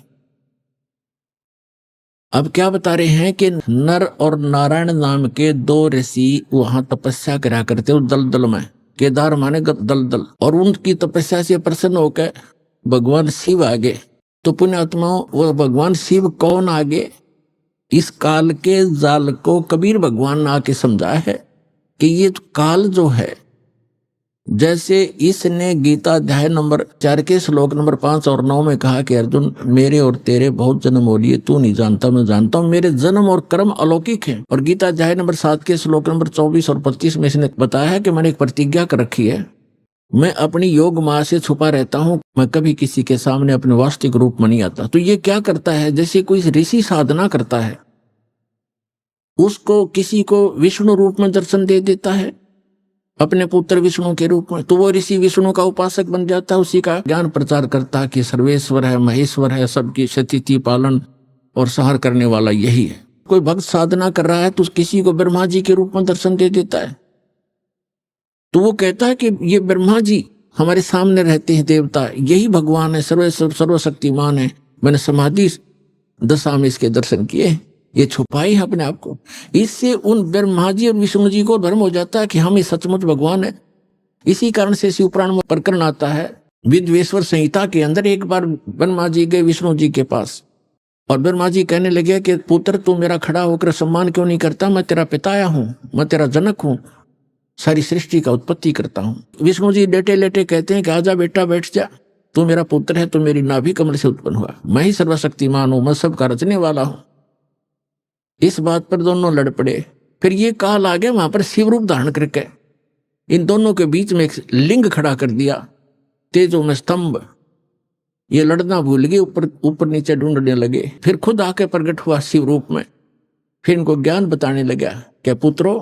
अब क्या बता रहे हैं कि नर और नारायण नाम के दो ऋषि वहां तपस्या करा करते उस दलदल में। केदार माने दलदल, और उनकी तपस्या से प्रसन्न होकर भगवान शिव आगे। तो पुण्यात्माओं, वो भगवान शिव कौन आगे? इस काल के जाल को कबीर भगवान ने आके समझाया है कि ये काल जो है, जैसे इसने गीता अध्याय नंबर 4 के श्लोक नंबर 5 और 9 में कहा कि अर्जुन, मेरे और तेरे बहुत जन्म हो लिए, तू नहीं जानता मैं जानता हूं, मेरे जन्म और कर्म अलौकिक हैं। और गीता अध्याय नंबर 7 के श्लोक नंबर 24 और 25 में इसने बताया है कि मैंने एक प्रतिज्ञा कर रखी है, मैं अपनी योग माया से छुपा रहता हूं, मैं कभी किसी के सामने अपने वास्तविक रूप में नहीं आता। तो ये क्या करता है, जैसे कोई ऋषि साधना करता है, उसको किसी को विष्णु रूप में दर्शन दे देता है अपने पुत्र विष्णु के रूप में, तो वो ऋषि विष्णु का उपासक बन जाता है, उसी का ज्ञान प्रचार करता है कि सर्वेश्वर है, महेश्वर है, सबकी स्थिति पालन और संहार करने वाला यही है। कोई भक्त साधना कर रहा है तो किसी को ब्रह्मा जी के रूप में दर्शन दे देता है, तो वो कहता है कि ये ब्रह्मा जी हमारे सामने रहते हैं, देवता यही भगवान है, सर्वशक्तिमान है। मैंने समाधि दशा में इसके दर्शन किए, ये छुपाई है अपने आप को। इससे उन ब्रह्मा जी और विष्णु जी को भ्रम हो जाता है कि हम ही सचमुच भगवान है। इसी कारण से शिव पुराण में प्रकरण आता है, विद्वेश्वर संहिता के अंदर। एक बार ब्रह्मा जी गए विष्णु जी के पास और ब्रह्मा जी कहने लगे कि पुत्र तू मेरा खड़ा होकर सम्मान क्यों नहीं करता, मैं तेरा पिताया हूं, मैं तेरा जनक हूं, सारी सृष्टि का उत्पत्ति करता हूं। विष्णु जी लेटे लेटे कहते हैं कि आजा बेटा बैठ जा, तू मेरा पुत्र है, तो मेरी नाभि कमल से उत्पन्न हुआ, मैं ही सर्वशक्तिमान हूं, मैं सबका रचने वाला हूं। इस बात पर दोनों लड़ पड़े। फिर ये काल आ गया, वहां पर शिव रूप धारण करके इन दोनों के बीच में एक लिंग खड़ा कर दिया, तेजों में स्तंभ। ये लड़ना भूल गए, ऊपर नीचे ढूंढने लगे। फिर खुद आके प्रकट हुआ शिव रूप में, फिर इनको ज्ञान बताने लगा, क्या पुत्रो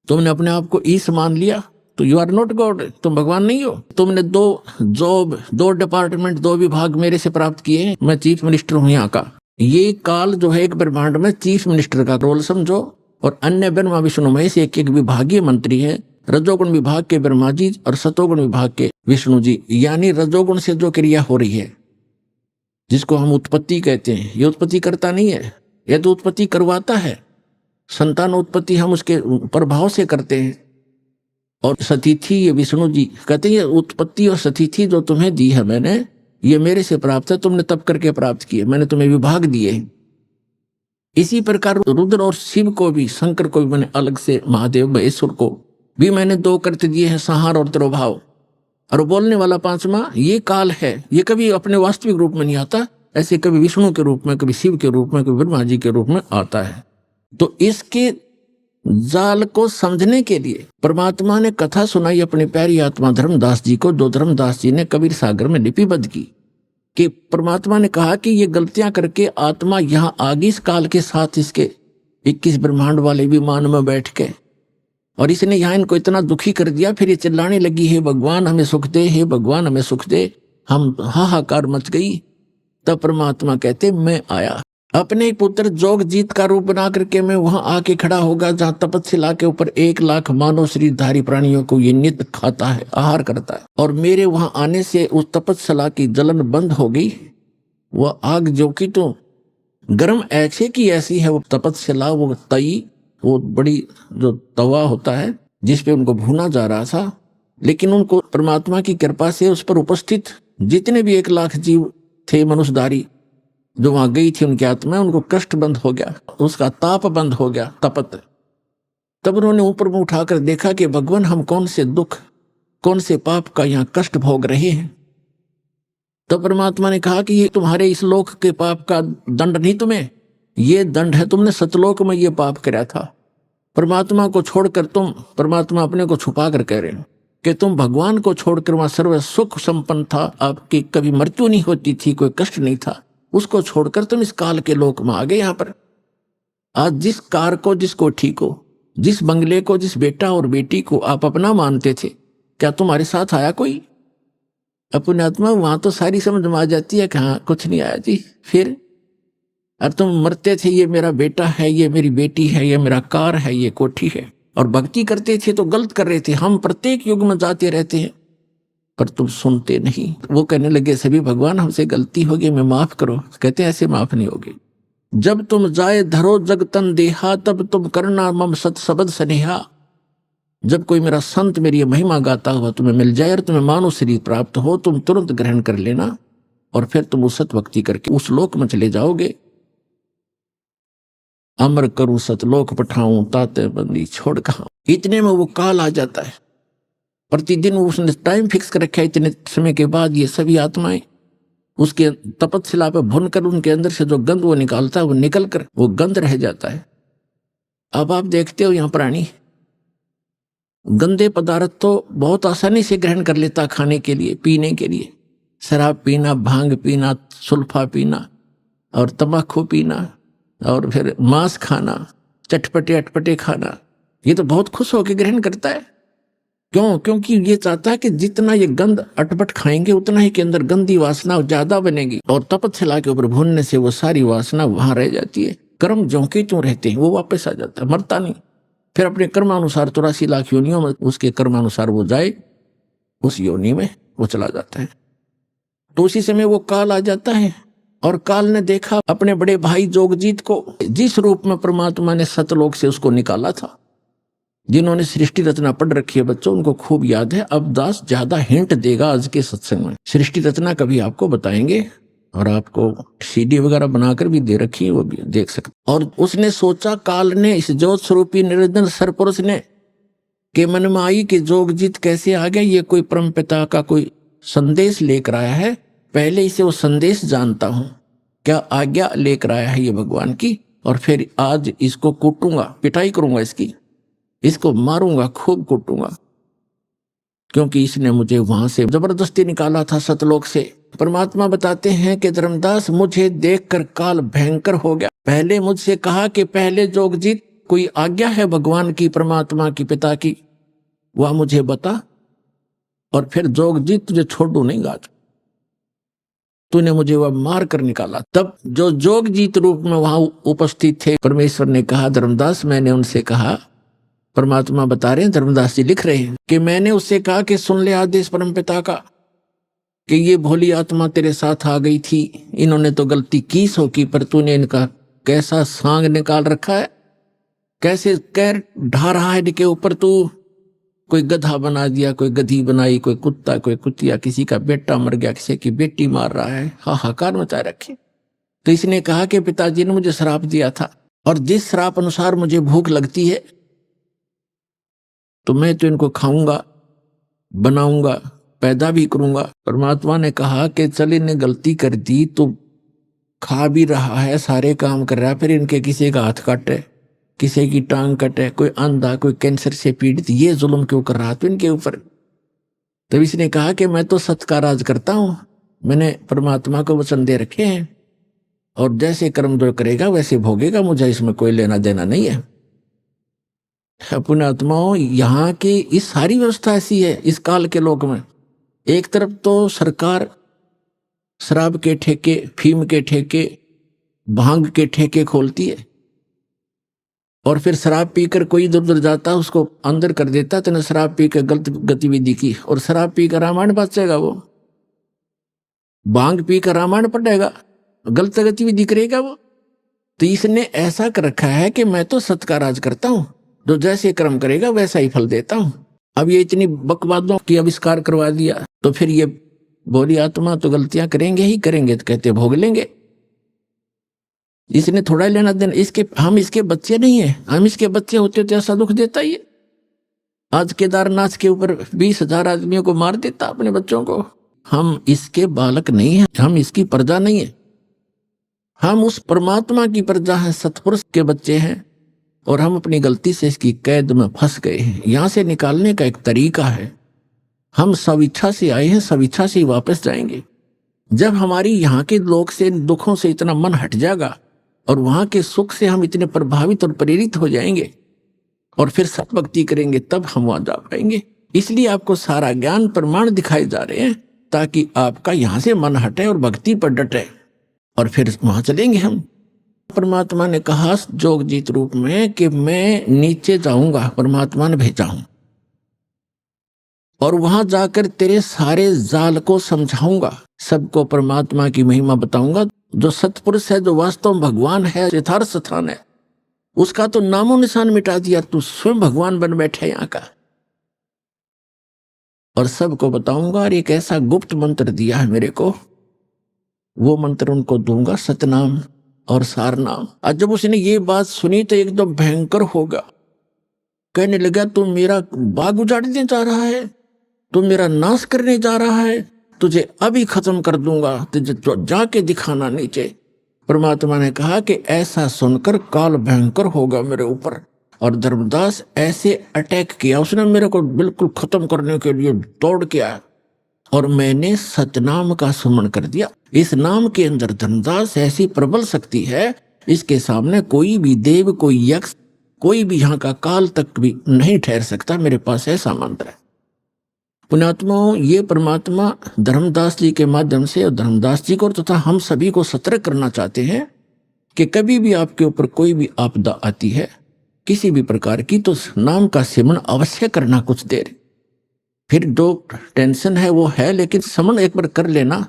तुमने अपने आप को ईश मान लिया तो यू आर नॉट गॉड, तुम भगवान नहीं हो। तुमने 2 जॉब, 2 डिपार्टमेंट, 2 विभाग मेरे से प्राप्त किए हैं, मैं चीफ मिनिस्टर हूं यहाँ का। ये काल जो है एक ब्रह्मांड में चीफ मिनिस्टर का रोल समझो, और अन्य ब्रह्मा विष्णु महेश एक एक विभागीय मंत्री है। रजोगुण विभाग के ब्रह्मा जी और सतोगुण विभाग के विष्णु जी, यानी रजोगुण से जो क्रिया हो रही है जिसको हम उत्पत्ति कहते हैं, ये उत्पत्ति करता नहीं है, यह तो उत्पत्ति करवाता है। संतान उत्पत्ति हम उसके प्रभाव से करते हैं, और सतीथि ये विष्णु जी कहते हैं ये उत्पत्ति और सतीथि जो तुम्हें दी है मैंने, ये मेरे से प्राप्त है, तुमने तप करके प्राप्त किए, मैंने तुम्हें विभाग दिए। इसी प्रकार रुद्र और शिव को भी, शंकर को भी मैंने अलग से, महादेव महेश्वर को भी मैंने 2 करते दिए हैं, संहार और तिरोभाव। और बोलने वाला 5वां ये काल है, ये कभी अपने वास्तविक रूप में नहीं आता, ऐसे कभी विष्णु के रूप में, कभी शिव के रूप में, कभी ब्रह्मा जी के रूप में आता है। तो इसके जाल को समझने के लिए परमात्मा ने कथा सुनाई अपने प्यारी आत्मा धर्मदास जी को, जो धर्मदास जी ने कबीर सागर में लिपिबद्ध की, कि परमात्मा ने कहा कि ये गलतियां करके आत्मा यहाँ आ गई इस काल के साथ, इसके 21 ब्रह्मांड वाले विमान में बैठ के, और इसने यहाँ इनको इतना दुखी कर दिया। फिर ये चिल्लाने लगी, हे भगवान हमें सुख दे, हे भगवान हमें सुख दे, हम हाहाकार मच गई। तब परमात्मा कहते मैं आया, अपने पुत्र जोगजीत का रूप बना करके मैं वहां आके खड़ा होगा जहां तपस्या के ऊपर 1 लाख मानव शरीरधारी प्राणियों को ये नित्य खाता है, आहार करता है। और मेरे वहां आने से उस तपस्या की जलन बंद हो गई। वह आग जो कि तो गर्म ऐसे की ऐसी है, वो तपस्या, वो तई, वो बड़ी जो तवा होता है जिसपे उनको भूना जा रहा था, लेकिन उनको परमात्मा की कृपा से उस पर उपस्थित जितने भी 1 लाख जीव थे मनुष्यधारी जो वहां गई थी, उनकी आत्मा, उनको कष्ट बंद हो गया, उसका ताप बंद हो गया, तपत। तब उन्होंने ऊपर में उठाकर देखा कि भगवान हम कौन से दुख, कौन से पाप का यहाँ कष्ट भोग रहे हैं। तब परमात्मा ने कहा कि ये तुम्हारे इस लोक के पाप का दंड नहीं, तुम्हें ये दंड है, तुमने सतलोक में ये पाप किया था। परमात्मा को छोड़कर तुम, परमात्मा अपने को छुपा कर कह रहे हो कि तुम भगवान को छोड़कर, वहां सर्व सुख संपन्न था, आपकी कभी मृत्यु नहीं होती थी, कोई कष्ट नहीं था, उसको छोड़कर तुम इस काल के लोक में आ गए। यहाँ पर आज जिस कार को, जिस कोठी को, जिस बंगले को, जिस बेटा और बेटी को आप अपना मानते थे, क्या तुम्हारे साथ आया कोई? अपने आत्मा वहां तो सारी समझ में आ जाती है कि हाँ कुछ नहीं आया जी। फिर और तुम मरते थे, ये मेरा बेटा है, ये मेरी बेटी है, ये मेरा कार है, ये कोठी है, और भक्ति करते थे तो गलत कर रहे थे। हम प्रत्येक युग में जाते रहते हैं पर तुम सुनते नहीं। वो कहने लगे सभी भगवान हमसे गलती होगी, मैं माफ करो। कहते ऐसे माफ नहीं होगी। जब तुम जाए धरो जग तन देहा, तब तुम करना मम सत शब्द स्नेहा। जब कोई मेरा संत मेरी महिमा गाता हुआ तुम्हें मिल जाए और तुम्हें मानव शरीर प्राप्त हो, तुम तुरंत ग्रहण कर लेना और फिर तुम उस सत भक्ति करके उस लोक में चले जाओगे। अमर करूं सतलोक पठाऊं, ताते बंदी छोड़ कहां। इतने में वो काल आ जाता है। प्रतिदिन उसने टाइम फिक्स कर रखा है, इतने समय के बाद ये सभी आत्माएं उसके तपस्या पे भुनकर उनके अंदर से जो गंध वो निकालता है, वो निकल कर वो गंध रह जाता है। अब आप देखते हो यहाँ प्राणी गंदे पदार्थ तो बहुत आसानी से ग्रहण कर लेता खाने के लिए, पीने के लिए। शराब पीना, भांग पीना, सुल्फा पीना और तंबाकू पीना और फिर मांस खाना, चटपटे अटपटे खाना, ये तो बहुत खुश होकर ग्रहण करता है। क्यों? क्योंकि ये चाहता है कि जितना ये गंद अटपट खाएंगे उतना ही के अंदर गंदी वासना ज्यादा बनेगी, और तपस्या के ऊपर भूनने से वो सारी वासना वहां रह जाती है। कर्म ज्यों के त्यों रहते हैं, वो वापस आ जाता है, मरता नहीं। फिर अपने कर्मानुसार 84 लाख योनियों में उसके कर्मानुसार वो जाए, उस योनि में वो चला जाता है। तो उसी समय वो काल आ जाता है, और काल ने देखा अपने बड़े भाई जोगजीत को, जिस रूप में परमात्मा ने सतलोक से उसको निकाला था। जिन्होंने सृष्टि रचना पढ़ रखी है बच्चों, उनको खूब याद है। अब दास ज्यादा हिंट देगा आज के सत्संग में। सृष्टि रचना कभी आपको बताएंगे, और आपको सीडी वगैरह बनाकर भी दे रखी है, वो भी देख सकते। और उसने सोचा, काल ने, इस ज्योत स्वरूपी निरंजन सरपुरुष ने के मन में आई कि जोगजीत कैसे आ गया, ये कोई परम पिता का कोई संदेश लेकर आया है। पहले इसे वो संदेश जानता हूं, क्या आज्ञा लेकर आया है ये भगवान की, और फिर आज इसको कूटूंगा, पिटाई करूंगा इसकी, इसको मारूंगा, खूब कूटूंगा, क्योंकि इसने मुझे वहां से जबरदस्ती निकाला था सतलोक से। परमात्मा बताते हैं कि धर्मदास मुझे देखकर काल भयंकर हो गया। पहले मुझसे कहा कि पहले जोगजीत कोई आज्ञा है भगवान की, परमात्मा की, पिता की, वह मुझे बता, और फिर जोगजीत तुझे छोड़ू नहीं गाज, तूने मुझे वह मार कर निकाला। तब जो जोगजीत रूप में वहां उपस्थित थे, परमेश्वर ने कहा धर्मदास, मैंने उनसे कहा, परमात्मा बता रहे हैं, धर्मदास जी लिख रहे हैं कि मैंने उससे कहा कि सुन ले आदेश परमपिता का, कि ये भोली आत्मा तेरे साथ आ गई थी, इन्होंने तो गलती की सो की, पर तूने इनका कैसा सांग निकाल रखा है, कैसे कैर ढा रहा है इनके ऊपर तू, कोई गधा बना दिया, कोई गधी बनाई, कोई कुत्ता, कोई कुतिया, किसी का बेटा मर गया, किसी की बेटी मार रहा है, हाहाकार मचा रखे। तो इसने कहा कि पिताजी ने मुझे श्राप दिया था और जिस श्राप अनुसार मुझे भूख लगती है तो मैं तो इनको खाऊंगा, बनाऊंगा, पैदा भी करूंगा। परमात्मा ने कहा कि चल इन्हें गलती कर दी तो खा भी रहा है, सारे काम कर रहा है, फिर इनके किसी का हाथ काटे, किसी की टांग कटे, कोई अंधा, कोई कैंसर से पीड़ित, ये जुल्म क्यों कर रहा था इनके ऊपर। तब इसने कहा कि मैं तो सत्य का राज करता हूं, मैंने परमात्मा को वचन दे रखे हैं और जैसे कर्म जो करेगा वैसे भोगेगा, मुझे इसमें कोई लेना देना नहीं है। पुण्यात्माओं, यहाँ की इस सारी व्यवस्था ऐसी है इस काल के लोक में। एक तरफ तो सरकार शराब के ठेके, फीम के ठेके, भांग के ठेके खोलती है और फिर शराब पीकर कोई इधर उधर जाता उसको अंदर कर देता, तेने शराब पी कर गलत गतिविधि की, और शराब पी कर रामायण बचेगा, वो भांग पी कर रामायण पढ़ेगा, गलत गतिविधि करेगा वो। तो इसने ऐसा कर रखा है कि मैं तो सत्य का राज करता हूं, जो जैसे कर्म करेगा वैसा ही फल देता हूं। अब ये इतनी बकवादों की आविष्कार करवा दिया तो फिर ये बोली आत्मा तो गलतियां करेंगे ही करेंगे, तो कहते भोग लेंगे। इसने थोड़ा लेना देना, इसके हम इसके बच्चे नहीं है, हम इसके बच्चे होते तो ऐसा दुख देता ही है। आज केदारनाथ के ऊपर 20,000 आदमियों को मार देता अपने बच्चों को। हम इसके बालक नहीं है, हम इसकी प्रजा नहीं है, हम उस परमात्मा की प्रजा है, सतपुरुष के बच्चे हैं और हम अपनी गलती से इसकी कैद में फंस गए हैं। यहां से निकालने का एक तरीका है, हम स्वेच्छा से आए हैं, स्वेच्छा से ही वापस जाएंगे। जब हमारी यहाँ के लोग से दुखों से इतना मन हट जाएगा और वहां के सुख से हम इतने प्रभावित और प्रेरित हो जाएंगे और फिर सतभक्ति करेंगे, तब हम वहां जा पाएंगे। इसलिए आपको सारा ज्ञान प्रमाण दिखाए जा रहे हैं ताकि आपका यहां से मन हटे और भक्ति पर डटे और फिर वहां चलेंगे हम। परमात्मा ने कहा जोगजीत रूप में कि मैं नीचे जाऊंगा, परमात्मा ने भेजा हूं, और वहां जाकर तेरे सारे जाल को समझाऊंगा, सबको परमात्मा की महिमा बताऊंगा। जो सतपुरुष है, जो वास्तव में भगवान है, यथार्थ स्थान है, उसका तो नामो निशान मिटा दिया, तू स्वयं भगवान बन बैठे यहाँ का। और सबको बताऊंगा, और एक ऐसा गुप्त मंत्र दिया है मेरे को, वो मंत्र उनको दूंगा, सतनाम और सारनाम। आज जब उसने ये बात सुनी तो एकदम भयंकर होगा, कहने लगा तू मेरा बाग उजाड़ने जा रहा है, तू मेरा नाश करने जा रहा है, तुझे अभी खत्म कर दूंगा, तुझे जाके दिखाना नीचे। परमात्मा ने कहा कि ऐसा सुनकर काल भयंकर होगा मेरे ऊपर। और धर्मदास ऐसे अटैक किया, उसने मेरे को बिल्कुल खत्म करने के लिए दौड़ के आया और मैंने सतनाम का सुमन कर दिया। इस नाम के अंदर धर्मदास ऐसी प्रबल शक्ति है, इसके सामने कोई भी देव, कोई यक्ष, कोई भी यहाँ का काल तक भी नहीं ठहर सकता। मेरे पास ऐसा मंत्र है। पुण्यात्माओं, ये परमात्मा धर्मदास जी के माध्यम से और धर्मदास जी को तथा हम सभी को सतर्क करना चाहते हैं कि कभी भी आपके ऊपर कोई भी आपदा आती है किसी भी प्रकार की, तो नाम का सिमरन अवश्य करना कुछ देर। फिर जो टेंशन है वो है, लेकिन सिमरन एक बार कर लेना,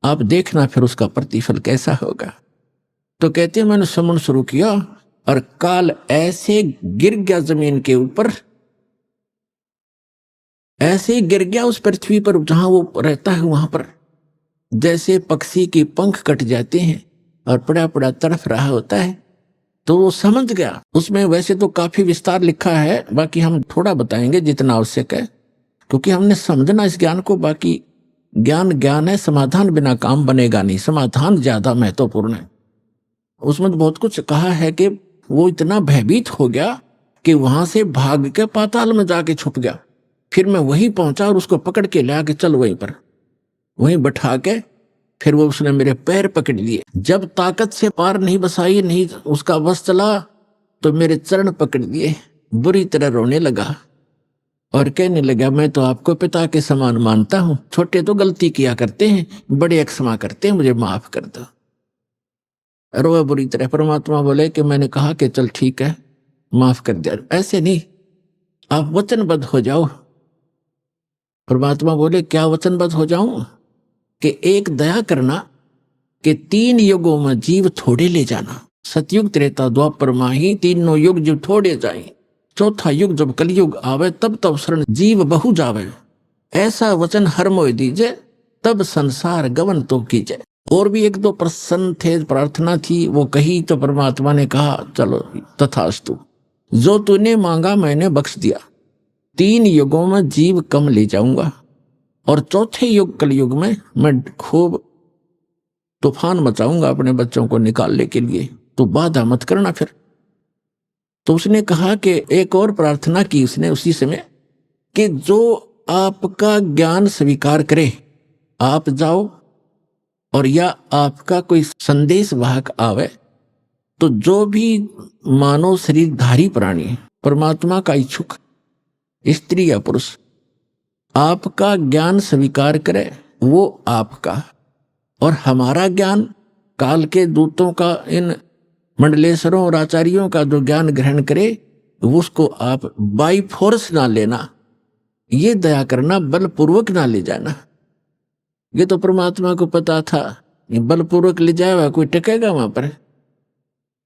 आप देखना फिर उसका प्रतिफल कैसा होगा। तो कहते हैं मैंने सिमरन शुरू किया और काल ऐसे गिर गया जमीन के ऊपर, ऐसे गिर गया उस पृथ्वी पर जहां वो रहता है वहां पर, जैसे पक्षी के पंख कट जाते हैं और पड़ा पड़ा तड़फ रहा होता है। तो वो समझ गया। उसमें वैसे तो काफी विस्तार लिखा है, बाकी हम थोड़ा बताएंगे जितना आवश्यक है, क्योंकि हमने समझना इस ज्ञान को। बाकी ज्ञान ज्ञान है, समाधान बिना काम बनेगा नहीं, समाधान ज्यादा महत्वपूर्ण है। उसमें तो बहुत कुछ कहा है कि वो इतना भयभीत हो गया कि वहां से भाग के पाताल में जाके छुप गया। फिर मैं वहीं पहुंचा और उसको पकड़ के ले आके चल वहीं पर, वहीं बैठा के फिर वो उसने मेरे पैर पकड़ लिए। जब ताकत से पार नहीं बसाई, नहीं उसका बस चला, तो मेरे चरण पकड़ लिए, बुरी तरह रोने लगा और कहने लगा मैं तो आपको पिता के समान मानता हूं, छोटे तो गलती किया करते हैं, बड़े क्षमा करते हैं, मुझे माफ कर दो। रोया बुरी तरह। परमात्मा बोले कि मैंने कहा कि चल ठीक है, माफ कर दिया। ऐसे नहीं, आप वचनबद्ध हो जाओ। परमात्मा बोले क्या वचनबद्ध हो जाऊं? कि एक दया करना कि 3 युगों में जीव थोड़े ले जाना, सतयुग त्रेता द्वापर माही, तीनों युग जीव थोड़े जाए, चौथा युग जब कलयुग आवे तब तब शरण जीव बहु जावे, ऐसा वचन हर मोय दीजे, तब संसार गवन तो कीजे। और भी एक दो प्रश्न थे, प्रार्थना थी, वो कही तो परमात्मा ने कहा चलो तथास्तु, जो तूने मांगा मैंने बख्श दिया। 3 युगों में जीव कम ले जाऊंगा और चौथे युग कलयुग में मैं खूब तूफान मचाऊंगा अपने बच्चों को निकालने के लिए, तो बाधा मत करना फिर। तो उसने कहा कि एक और प्रार्थना की उसने उसी समय कि जो आपका ज्ञान स्वीकार करे, आप जाओ और या आपका कोई संदेश वाहक आवे, तो जो भी मानव शरीरधारी प्राणी परमात्मा का इच्छुक स्त्री या पुरुष आपका ज्ञान स्वीकार करे, वो आपका और हमारा ज्ञान काल के दूतों का, इन मंडलेश्वरों और आचार्यों का जो ज्ञान ग्रहण करे, उसको आप बाई फोर्स ना लेना, ये दया करना, बलपूर्वक ना ले जाना। ये तो परमात्मा को पता था, ये बलपूर्वक ले जाएगा कोई टकेगा वहां पर।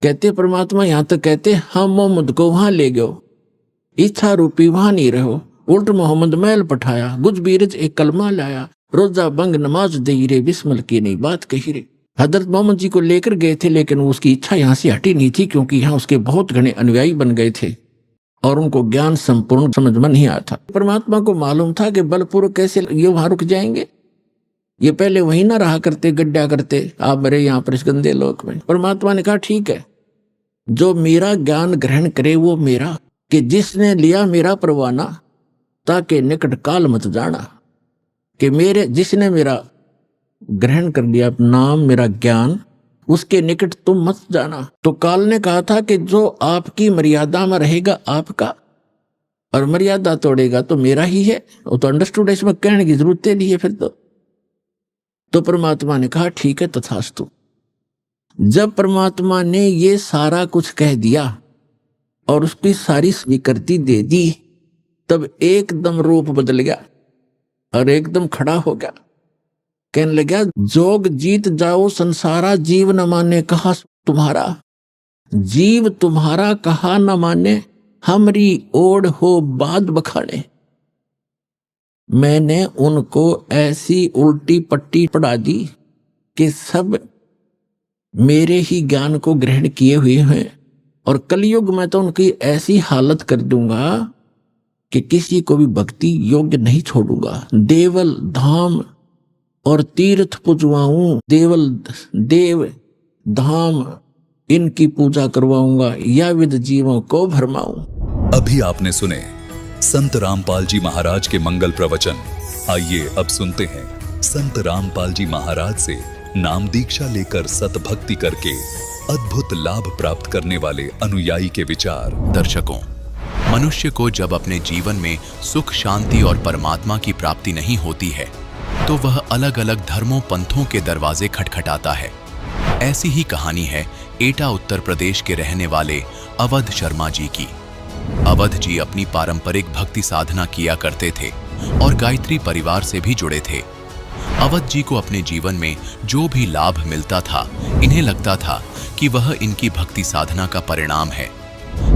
कहते परमात्मा यहां तक कहते हम मोहम्मद को वहां ले गयो, इच्छा रूपी वहां नहीं रहो, उल्ट मोहम्मद महल पठाया, गुज बीरज एक कलमा लाया, रोजा बंग नमाज दे रे, बिस्मिल की नहीं बात कही रे। हजरत मोहम्मद जी को लेकर गए थे, लेकिन उसकी इच्छा यहाँ से हटी नहीं थी, क्योंकि यहाँ उसके बहुत घने अनुयायी बन गए थे और उनको ज्ञान संपूर्ण समझ में नहीं आया था। परमात्मा को मालूम था कि बलपूर्वक कैसे ये वहां रुक जाएंगे, ये पहले वहीं ना रहा करते, गड्ढा करते आप मेरे यहाँ पर इस गंदे लोक में। परमात्मा ने कहा ठीक है, जो मेरा ज्ञान ग्रहण करे वो मेरा, कि जिसने लिया मेरा परवाना, ताकि निकट काल मत जाना, कि मेरे जिसने मेरा ग्रहण कर लिया नाम, मेरा ज्ञान, उसके निकट तुम मत जाना। तो काल ने कहा था कि जो आपकी मर्यादा में रहेगा आपका, और मर्यादा तोड़ेगा तो मेरा ही है। वो तो अंडरस्टूड, इसमें कहने की जरूरत नहीं है फिर तो परमात्मा ने कहा ठीक है तथास्तु। जब परमात्मा ने ये सारा कुछ कह दिया और उसकी सारी स्वीकृति दे दी, तब एकदम रूप बदल गया और एकदम खड़ा हो गया, कहने लगा जोग जीत जाओ संसारा, जीव न माने कहा तुम्हारा, जीव तुम्हारा कहा न माने, हमरी ओढ़ हो बाद बखाने। मैंने उनको ऐसी उल्टी पट्टी पढ़ा दी कि सब मेरे ही ज्ञान को ग्रहण किए हुए हैं, और कलयुग में तो उनकी ऐसी हालत कर दूंगा कि किसी को भी भक्ति योग्य नहीं छोड़ूंगा। देवल धाम और तीर्थ पुजवाऊं, देवल देव धाम इनकी पूजा करवाऊंगा, या विद जीवों को भरमाऊं। अभी आपने सुने संत रामपाल जी महाराज के मंगल प्रवचन। आइए अब सुनते हैं संत रामपाल जी महाराज से नाम दीक्षा लेकर सतभक्ति करके अद्भुत लाभ प्राप्त करने वाले अनुयायी के विचार। दर्शकों, मनुष्य को जब अपने जीवन में सुख, शांति और परमात्मा की प्राप्ति नहीं होती है, तो वह अलग अलग धर्मों, पंथों के दरवाजे खटखटाता है। ऐसी ही कहानी है एटा उत्तर प्रदेश के रहने वाले अवध शर्मा जी की। अवध जी अपनी पारंपरिक भक्ति साधना किया करते थे और गायत्री परिवार से भी जुड़े थे। अवध जी को अपने जीवन में जो भी लाभ मिलता था, इन्हें लगता था कि वह इनकी भक्ति साधना का परिणाम है।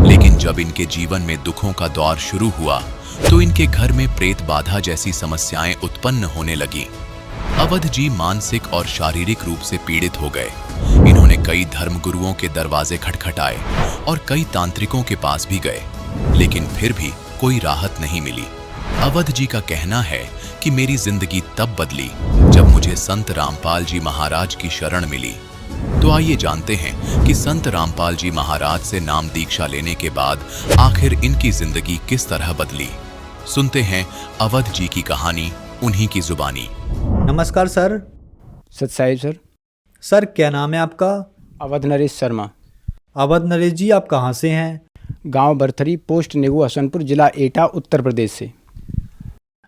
लेकिन जब इनके जीवन में दुखों का दौर शुरू हुआ, तो इनके घर में प्रेत बाधा जैसी समस्याएं उत्पन्न होने लगी। अवध जी मानसिक और शारीरिक रूप से पीड़ित हो गए। इन्होंने कई धर्मगुरुओं के दरवाजे खटखटाए और कई तांत्रिकों के पास भी गए, लेकिन फिर भी कोई राहत नहीं मिली। अवध जी का कहना है कि मेरी जिंदगी तब बदली जब मुझे संत रामपाल जी महाराज की शरण मिली। तो आइए जानते हैं कि संत रामपाल जी महाराज से नाम दीक्षा लेने के बाद आखिर इनकी जिंदगी किस तरह बदली। सुनते हैं अवध जी की कहानी उन्हीं की जुबानी। नमस्कार सर। सत साहिब सर। सर क्या नाम है आपका? अवध नरेश शर्मा। अवध नरेश जी, आप कहाँ से हैं? गांव बरथरी, पोस्ट नेगू, हसनपुर, जिला एटा, उत्तर प्रदेश से।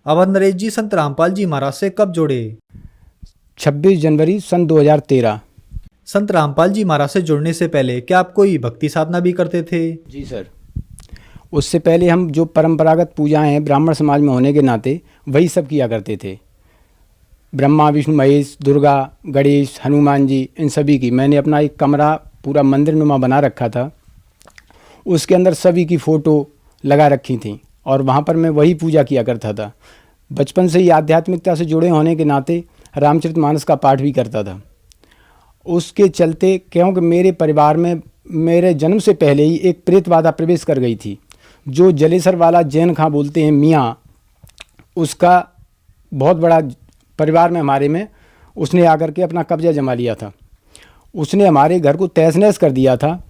अवध नरेश जी संत रामपाल जी महाराज से कब जुड़े? 26 जनवरी सन 2013। संत रामपाल जी महाराज से जुड़ने से पहले क्या आप कोई भक्ति साधना भी करते थे? जी सर। उससे पहले हम जो परंपरागत पूजाएं हैं ब्राह्मण समाज में होने के नाते वही सब किया करते थे। ब्रह्मा, विष्णु, महेश, दुर्गा, गणेश, हनुमान जी, इन सभी की मैंने अपना एक कमरा पूरा मंदिर नुमा बना रखा था। उसके अंदर सभी की फ़ोटो लगा रखी थी और वहाँ पर मैं वही पूजा किया करता था। बचपन से ही आध्यात्मिकता से जुड़े होने के नाते रामचरितमानस का पाठ भी करता था। उसके चलते क्योंकि मेरे परिवार में मेरे जन्म से पहले ही एक प्रेतबाधा प्रवेश कर गई थी। जो जलेसर वाला जैन खां बोलते हैं मियाँ, उसका बहुत बड़ा परिवार में हमारे में उसने आकर के अपना कब्जा जमा लिया था। उसने हमारे घर को तहस नहस कर दिया था,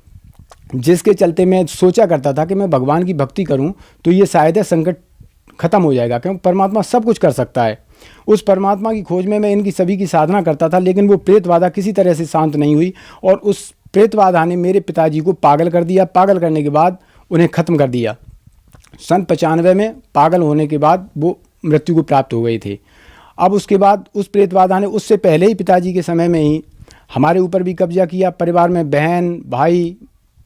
जिसके चलते मैं सोचा करता था कि मैं भगवान की भक्ति करूं तो ये शायद है संकट खत्म हो जाएगा, क्योंकि परमात्मा सब कुछ कर सकता है। उस परमात्मा की खोज में मैं इनकी सभी की साधना करता था, लेकिन वो प्रेतबाधा किसी तरह से शांत नहीं हुई और उस प्रेतबाधा ने मेरे पिताजी को पागल कर दिया। पागल करने के बाद उन्हें ख़त्म कर दिया। सन 95 में पागल होने के बाद वो मृत्यु को प्राप्त हो गए थे। अब उसके बाद उस प्रेतबाधा ने उससे पहले ही पिताजी के समय में ही हमारे ऊपर भी कब्जा किया, परिवार में बहन भाई,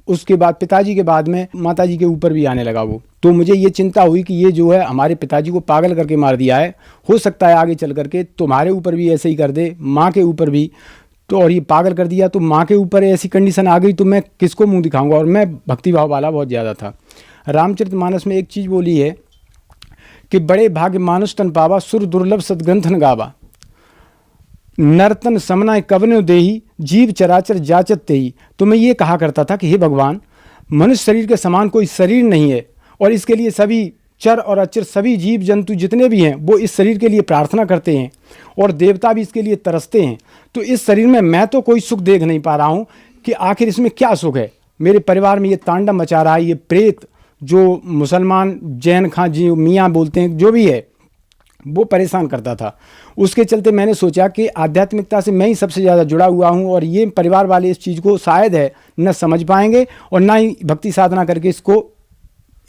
उसके बाद पिताजी के बाद में माताजी के ऊपर भी आने लगा वो। तो मुझे ये चिंता हुई कि ये जो है हमारे पिताजी को पागल करके मार दिया है, हो सकता है आगे चल करके तुम्हारे ऊपर भी ऐसे ही कर दे, माँ के ऊपर भी। तो और ये पागल कर दिया तो माँ के ऊपर ऐसी कंडीशन आ गई तो मैं किसको मुंह दिखाऊंगा। और मैं भक्तिभाव वाला बहुत ज़्यादा था। रामचरितमानस में एक चीज़ बोली है कि बड़े भाग्य मानुष तन पावा, सुर दुर्लभ सदग्रंथन गावा, नर्तन समना कवनो देही, जीव चराचर जाचत तेही। तो मैं ये कहा करता था कि हे भगवान, मनुष्य शरीर के समान कोई शरीर नहीं है और इसके लिए सभी चर और अचर सभी जीव जंतु जितने भी हैं वो इस शरीर के लिए प्रार्थना करते हैं और देवता भी इसके लिए तरसते हैं। तो इस शरीर में मैं तो कोई सुख देख नहीं पा रहा हूँ कि आखिर इसमें क्या सुख है। मेरे परिवार में ये तांडव मचा रहा है, ये प्रेत जो मुसलमान जैन खां जी मियाँ बोलते हैं जो भी है, वो परेशान करता था। उसके चलते मैंने सोचा कि आध्यात्मिकता से मैं ही सबसे ज़्यादा जुड़ा हुआ हूँ और ये परिवार वाले इस चीज़ को शायद है न समझ पाएंगे और ना ही भक्ति साधना करके इसको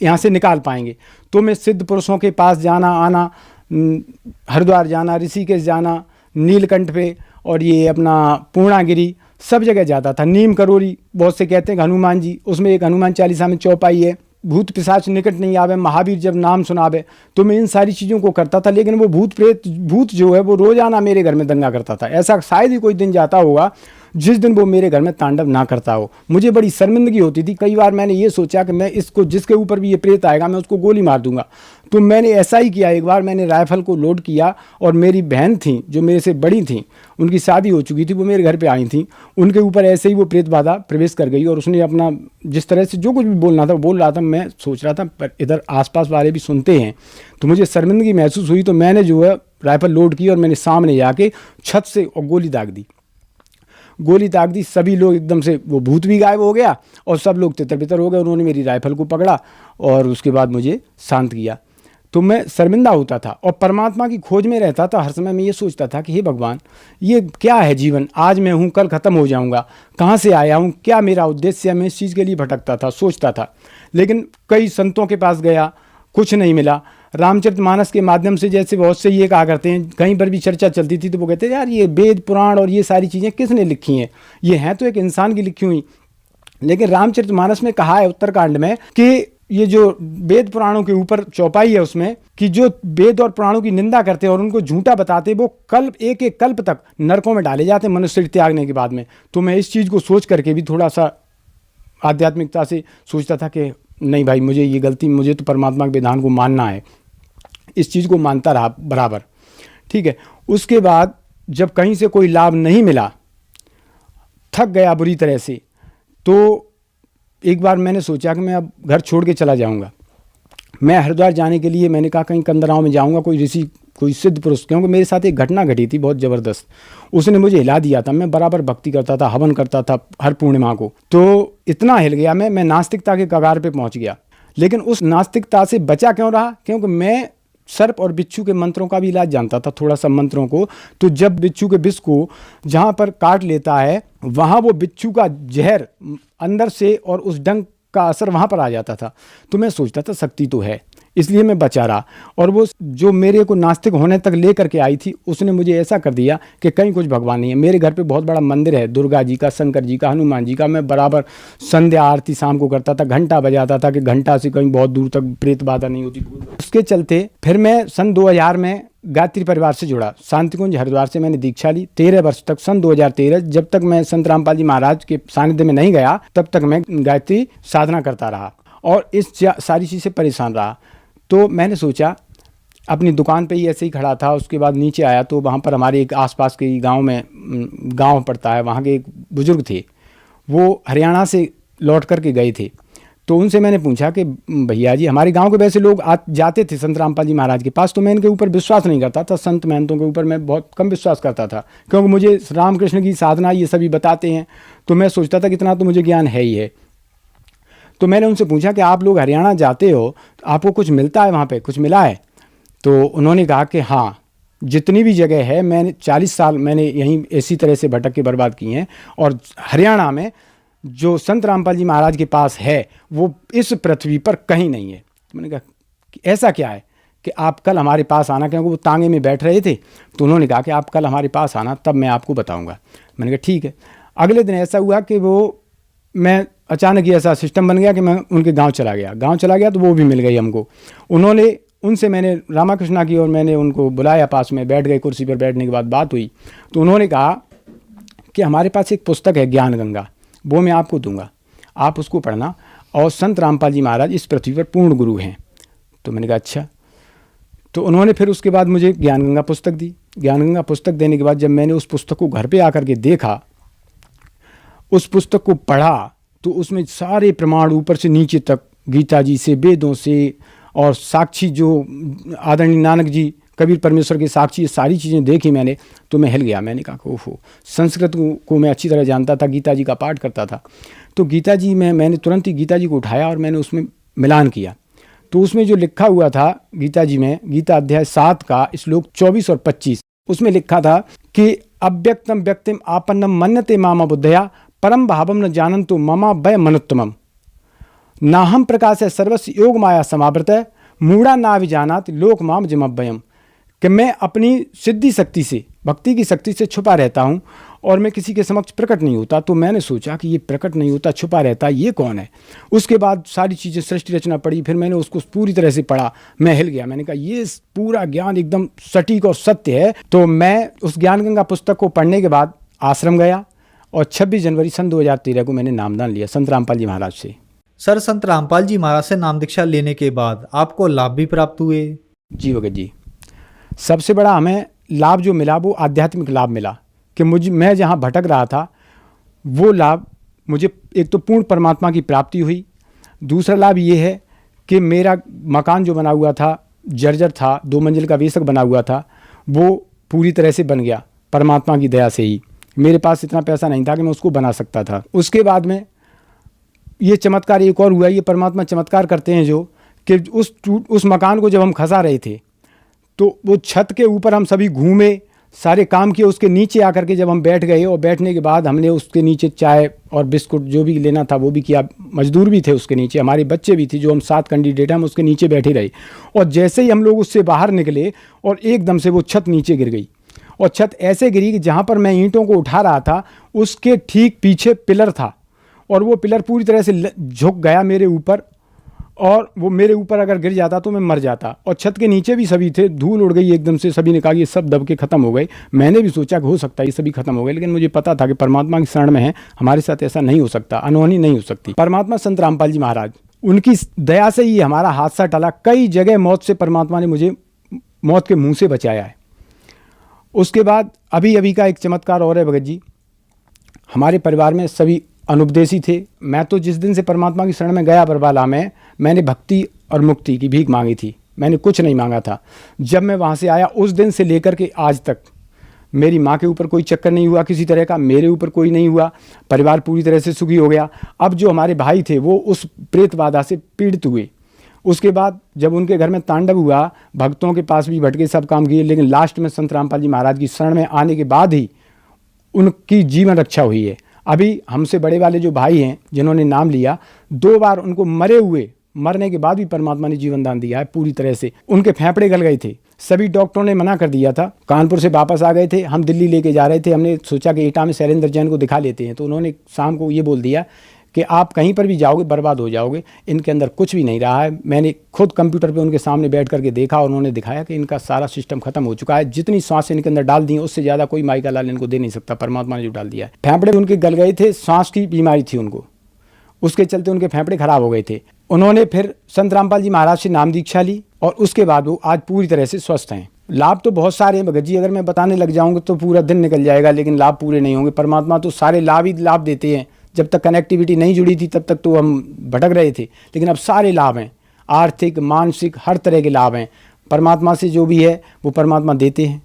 यहाँ से निकाल पाएंगे। तो मैं सिद्ध पुरुषों के पास जाना आना, हरिद्वार जाना, ऋषिकेश जाना, नीलकंठ पे और ये अपना पूर्णागिरी, सब जगह जाता था। नीम करोरी, बहुत से कहते हैं हनुमान जी, उसमें एक हनुमान चालीसा में चौपाई है, भूत पिशाच निकट नहीं आवे, महावीर जब नाम सुनावे। तो मैं इन सारी चीज़ों को करता था, लेकिन वो भूत जो है वो रोजाना मेरे घर में दंगा करता था। ऐसा शायद ही कोई दिन जाता होगा जिस दिन वो मेरे घर में तांडव ना करता हो। मुझे बड़ी शर्मिंदगी होती थी। कई बार मैंने ये सोचा कि मैं इसको, जिसके ऊपर भी ये प्रेत आएगा मैं उसको गोली मार दूंगा। तो मैंने ऐसा ही किया। एक बार मैंने राइफल को लोड किया और मेरी बहन थी जो मेरे से बड़ी थी, उनकी शादी हो चुकी थी, वो मेरे घर पे आई थी, उनके ऊपर ऐसे ही वो प्रेत बाधा प्रवेश कर गई और उसने अपना जिस तरह से जो कुछ भी बोलना था बोल रहा था। मैं सोच रहा था पर इधर आसपास वाले भी सुनते हैं तो मुझे शर्मिंदगी महसूस हुई। तो मैंने जो है राइफल लोड की और मैंने सामने जाके छत से और गोली दाग दी। गोली दाग दी, सभी लोग एकदम से, वो भूत भी गायब हो गया और सब लोग तितर बितर हो गए। उन्होंने मेरी राइफल को पकड़ा और उसके बाद मुझे शांत किया। तो मैं शर्मिंदा होता था और परमात्मा की खोज में रहता था। हर समय मैं ये सोचता था कि हे भगवान, ये क्या है जीवन, आज मैं हूँ कल ख़त्म हो जाऊँगा, कहाँ से आया हूँ, क्या मेरा उद्देश्य है। मैं इस चीज़ के लिए भटकता था, सोचता था। लेकिन कई संतों के पास गया, कुछ नहीं मिला। रामचरितमानस के माध्यम से, जैसे बहुत से ये कहा करते हैं, कहीं पर भी चर्चा चलती थी तो वो कहते हैं यार ये वेद पुराण और ये सारी चीज़ें किसने लिखी हैं, ये हैं तो एक इंसान की लिखी हुई। लेकिन रामचरितमानस में कहा है उत्तरकांड में कि ये जो वेद पुराणों के ऊपर चौपाई है उसमें कि जो वेद और पुराणों की निंदा करते हैं और उनको झूठा बताते हैं वो कल्प एक एक कल्प तक नरकों में डाले जाते हैं मनुष्य शरीर त्यागने के बाद में। तो मैं इस चीज़ को सोच करके भी थोड़ा सा आध्यात्मिकता से सोचता था कि नहीं भाई, मुझे ये गलती, मुझे तो परमात्मा के विधान को मानना है। इस चीज़ को मानता रहा बराबर, ठीक है। उसके बाद जब कहीं से कोई लाभ नहीं मिला, थक गया बुरी तरह से, तो एक बार मैंने सोचा कि मैं अब घर छोड़ के चला जाऊंगा। मैं हरिद्वार जाने के लिए मैंने कहा कहीं कंदराओं में जाऊंगा, कोई ऋषि, कोई सिद्ध पुरुष, क्योंकि मेरे साथ एक घटना घटी थी बहुत ज़बरदस्त। उसने मुझे हिला दिया था। मैं बराबर भक्ति करता था, हवन करता था हर पूर्णिमा को, तो इतना हिल गया मैं नास्तिकता के कगार पे पहुंच गया। लेकिन उस नास्तिकता से बचा क्यों रहा? क्योंकि मैं सर्प और बिच्छू के मंत्रों का भी इलाज जानता था, थोड़ा सा मंत्रों को। तो जब बिच्छू के विष को जहाँ पर काट लेता है वहाँ वो बिच्छू का जहर अंदर से और उस डंक का असर वहाँ पर आ जाता था। तो मैं सोचता था शक्ति तो है, इसलिए मैं बचा रहा। और वो जो मेरे को नास्तिक होने तक ले करके आई थी, उसने मुझे ऐसा कर दिया कि कहीं कुछ भगवान नहीं है। मेरे घर पे बहुत बड़ा मंदिर है, दुर्गा जी का, शंकर जी का, हनुमान जी का। मैं बराबर संध्या आरती शाम को करता था, घंटा बजाता था कि घंटा से कहीं बहुत दूर तक प्रेत बाधा नहीं होती। उसके चलते फिर मैं सन 2000 में गायत्री परिवार से जुड़ा। शांतिकुंज हरिद्वार से मैंने दीक्षा ली 13 वर्ष तक। सन 2013 जब तक मैं संत रामपाल जी महाराज के सानिध्य में नहीं गया तब तक मैं गायत्री साधना करता रहा। और इस सारी चीज़ से परेशान रहा। तो मैंने सोचा, अपनी दुकान पे ही ऐसे ही खड़ा था, उसके बाद नीचे आया तो वहाँ पर हमारे एक आसपास के गांव में गांव पड़ता है, वहाँ के एक बुज़ुर्ग थे, वो हरियाणा से लौट कर के गए थे। तो उनसे मैंने पूछा कि भैया जी, हमारे गांव के वैसे लोग जाते थे संत रामपाल जी महाराज के पास, तो मैं इनके ऊपर विश्वास नहीं करता था, संत महंतों के ऊपर मैं बहुत कम विश्वास करता था, क्योंकि मुझे रामकृष्ण की साधना ये सभी बताते हैं, तो मैं सोचता था कि इतना तो मुझे ज्ञान है ही है। तो मैंने उनसे पूछा कि आप लोग हरियाणा जाते हो, आपको कुछ मिलता है वहाँ पर, कुछ मिला है? तो उन्होंने कहा कि हाँ, जितनी भी जगह है, मैंने 40 साल मैंने यहीं इसी तरह से भटक के बर्बाद किए हैं, और हरियाणा में जो संत रामपाल जी महाराज के पास है वो इस पृथ्वी पर कहीं नहीं है। तो मैंने कहा कि ऐसा क्या है कि आप कल हमारे पास आना, क्योंकि वो तांगे में बैठ रहे थे। तो उन्होंने कहा कि आप कल हमारे पास आना, तब मैं आपको बताऊंगा। मैंने कहा ठीक है। अगले दिन ऐसा हुआ कि मैं अचानक ही ऐसा सिस्टम बन गया कि मैं उनके गाँव चला गया तो वो भी मिल गई हमको। उनसे मैंने रामाकृष्णा की और मैंने उनको बुलाया, पास में बैठ गए, कुर्सी पर बैठने के बाद बात हुई। तो उन्होंने कहा कि हमारे पास एक पुस्तक है ज्ञान गंगा, वो मैं आपको दूंगा, आप उसको पढ़ना, और संत रामपाल जी महाराज इस पृथ्वी पर पूर्ण गुरु हैं। तो मैंने कहा अच्छा। तो उन्होंने फिर उसके बाद मुझे ज्ञान गंगा पुस्तक दी। ज्ञान गंगा पुस्तक देने के बाद जब मैंने उस पुस्तक को घर पे आकर के देखा, उस पुस्तक को पढ़ा, तो उसमें सारे प्रमाण ऊपर से नीचे तक, गीता जी से, वेदों से, और साक्षी जो आदरणीय नानक जी, कबीर परमेश्वर के साक्षी, ये सारी चीज़ें देखी मैंने, तो मैं हिल गया। मैंने कहा ओहो, संस्कृत को मैं अच्छी तरह जानता था, गीता जी का पाठ करता था। तो गीता जी में मैंने तुरंत ही गीता जी को उठाया और मैंने उसमें मिलान किया। तो उसमें जो लिखा हुआ था गीता जी में, गीता अध्याय 7 का श्लोक 24 और 25, उसमें लिखा था कि अव्यक्तम व्यक्तिम आपन्नम मन्यते मामा बुद्धया परम भावम न जानन्तु ममा भय मनुत्तमम नाहम प्रकाश है सर्वस्व योग माया समावृत है मूढ़ा ना विजानात लोक माम जिमभयम, कि मैं अपनी सिद्धि शक्ति से, भक्ति की शक्ति से छुपा रहता हूँ और मैं किसी के समक्ष प्रकट नहीं होता। तो मैंने सोचा कि ये प्रकट नहीं होता, छुपा रहता, ये कौन है? उसके बाद सारी चीज़ें सृष्टि रचना पड़ी, फिर मैंने उसको पूरी तरह से पढ़ा, मैं हिल गया। मैंने कहा ये पूरा ज्ञान एकदम सटीक और सत्य है। तो मैं उस ज्ञान गंगा पुस्तक को पढ़ने के बाद आश्रम गया और 26 जनवरी सन 2013 को मैंने नामदान लिया संत रामपाल जी महाराज से। सर, संत रामपाल जी महाराज से नाम दीक्षा लेने के बाद आपको लाभ भी प्राप्त हुए? जी भगत जी, सबसे बड़ा हमें लाभ जो मिला वो आध्यात्मिक लाभ मिला कि मैं जहाँ भटक रहा था वो लाभ मुझे, एक तो पूर्ण परमात्मा की प्राप्ति हुई। दूसरा लाभ ये है कि मेरा मकान जो बना हुआ था, जर्जर था, 2 मंजिल का वेसक बना हुआ था, वो पूरी तरह से बन गया परमात्मा की दया से ही। मेरे पास इतना पैसा नहीं था कि मैं उसको बना सकता था। उसके बाद में ये चमत्कार एक और हुआ, ये परमात्मा चमत्कार करते हैं जो कि उस मकान को जब हम खसा रहे थे तो वो छत के ऊपर हम सभी घूमे, सारे काम किए, उसके नीचे आकर के जब हम बैठ गए और बैठने के बाद हमने उसके नीचे चाय और बिस्कुट जो भी लेना था वो भी किया। मजदूर भी थे उसके नीचे, हमारे बच्चे भी थे, जो हम 7 कैंडिडेट हम उसके नीचे बैठे रहे। और जैसे ही हम लोग उससे बाहर निकले और एकदम से वो छत नीचे गिर गई, और छत ऐसे गिरी कि जहाँ पर मैं ईंटों को उठा रहा था उसके ठीक पीछे पिलर था, और वो पिलर पूरी तरह से झुक गया मेरे ऊपर, और वो मेरे ऊपर अगर गिर जाता तो मैं मर जाता। और छत के नीचे भी सभी थे, धूल उड़ गई एकदम से, सभी ने कहा ये सब दब के ख़त्म हो गए। मैंने भी सोचा कि हो सकता है ये सभी खत्म हो गए, लेकिन मुझे पता था कि परमात्मा की शरण में है, हमारे साथ ऐसा नहीं हो सकता, अनहोनी नहीं हो सकती। परमात्मा संत रामपाल जी महाराज, उनकी दया से ही हमारा हादसा टला। कई जगह मौत से परमात्मा ने मुझे मौत के मुँह से बचाया है। उसके बाद अभी का एक चमत्कार और है भगत जी, हमारे परिवार में सभी अनुपदेशी थे। मैं तो जिस दिन से परमात्मा की शरण में गया बरबाला में, मैंने भक्ति और मुक्ति की भीख मांगी थी, मैंने कुछ नहीं मांगा था। जब मैं वहाँ से आया उस दिन से लेकर के आज तक मेरी माँ के ऊपर कोई चक्कर नहीं हुआ किसी तरह का, मेरे ऊपर कोई नहीं हुआ, परिवार पूरी तरह से सुखी हो गया। अब जो हमारे भाई थे वो उस प्रेत बाधा से पीड़ित हुए। उसके बाद जब उनके घर में तांडव हुआ, भक्तों के पास भी भटके, सब काम किए, लेकिन लास्ट में संत रामपाल जी महाराज की शरण में आने के बाद ही उनकी जीवन रक्षा हुई है। अभी हमसे बड़े वाले जो भाई हैं जिन्होंने नाम लिया, 2 बार उनको मरने के बाद भी परमात्मा ने जीवन दान दिया है पूरी तरह से। उनके फेफड़े गल गए थे, सभी डॉक्टरों ने मना कर दिया था। कानपुर से वापस आ गए थे, हम दिल्ली लेके जा रहे थे, हमने सोचा कि एटा में शैलेंद्र जैन को दिखा लेते हैं। तो उन्होंने शाम को ये बोल दिया कि आप कहीं पर भी जाओगे बर्बाद हो जाओगे, इनके अंदर कुछ भी नहीं रहा है। मैंने खुद कंप्यूटर पे उनके सामने बैठ करके देखा और उन्होंने दिखाया कि इनका सारा सिस्टम खत्म हो चुका है। जितनी सांस इनके अंदर डाल दी उससे ज़्यादा कोई माई का लाल इनको दे नहीं सकता, परमात्मा ने जो डाल दिया है। फेफड़े उनके गल गए थे, सांस की बीमारी थी उनको, उसके चलते उनके फेफड़े खराब हो गए थे। उन्होंने फिर संत रामपाल जी महाराज से नाम दीक्षा ली और उसके बाद वो आज पूरी तरह से स्वस्थ हैं। लाभ तो बहुत सारे हैं भगत जी, अगर मैं बताने लग जाऊंगा तो पूरा दिन निकल जाएगा, लेकिन लाभ पूरे नहीं होंगे। परमात्मा तो सारे लाभ ही लाभ देते हैं। जब तक कनेक्टिविटी नहीं जुड़ी थी तब तक तो हम भटक रहे थे, लेकिन अब सारे लाभ हैं, आर्थिक मानसिक हर तरह के लाभ हैं। परमात्मा से जो भी है वो परमात्मा देते हैं।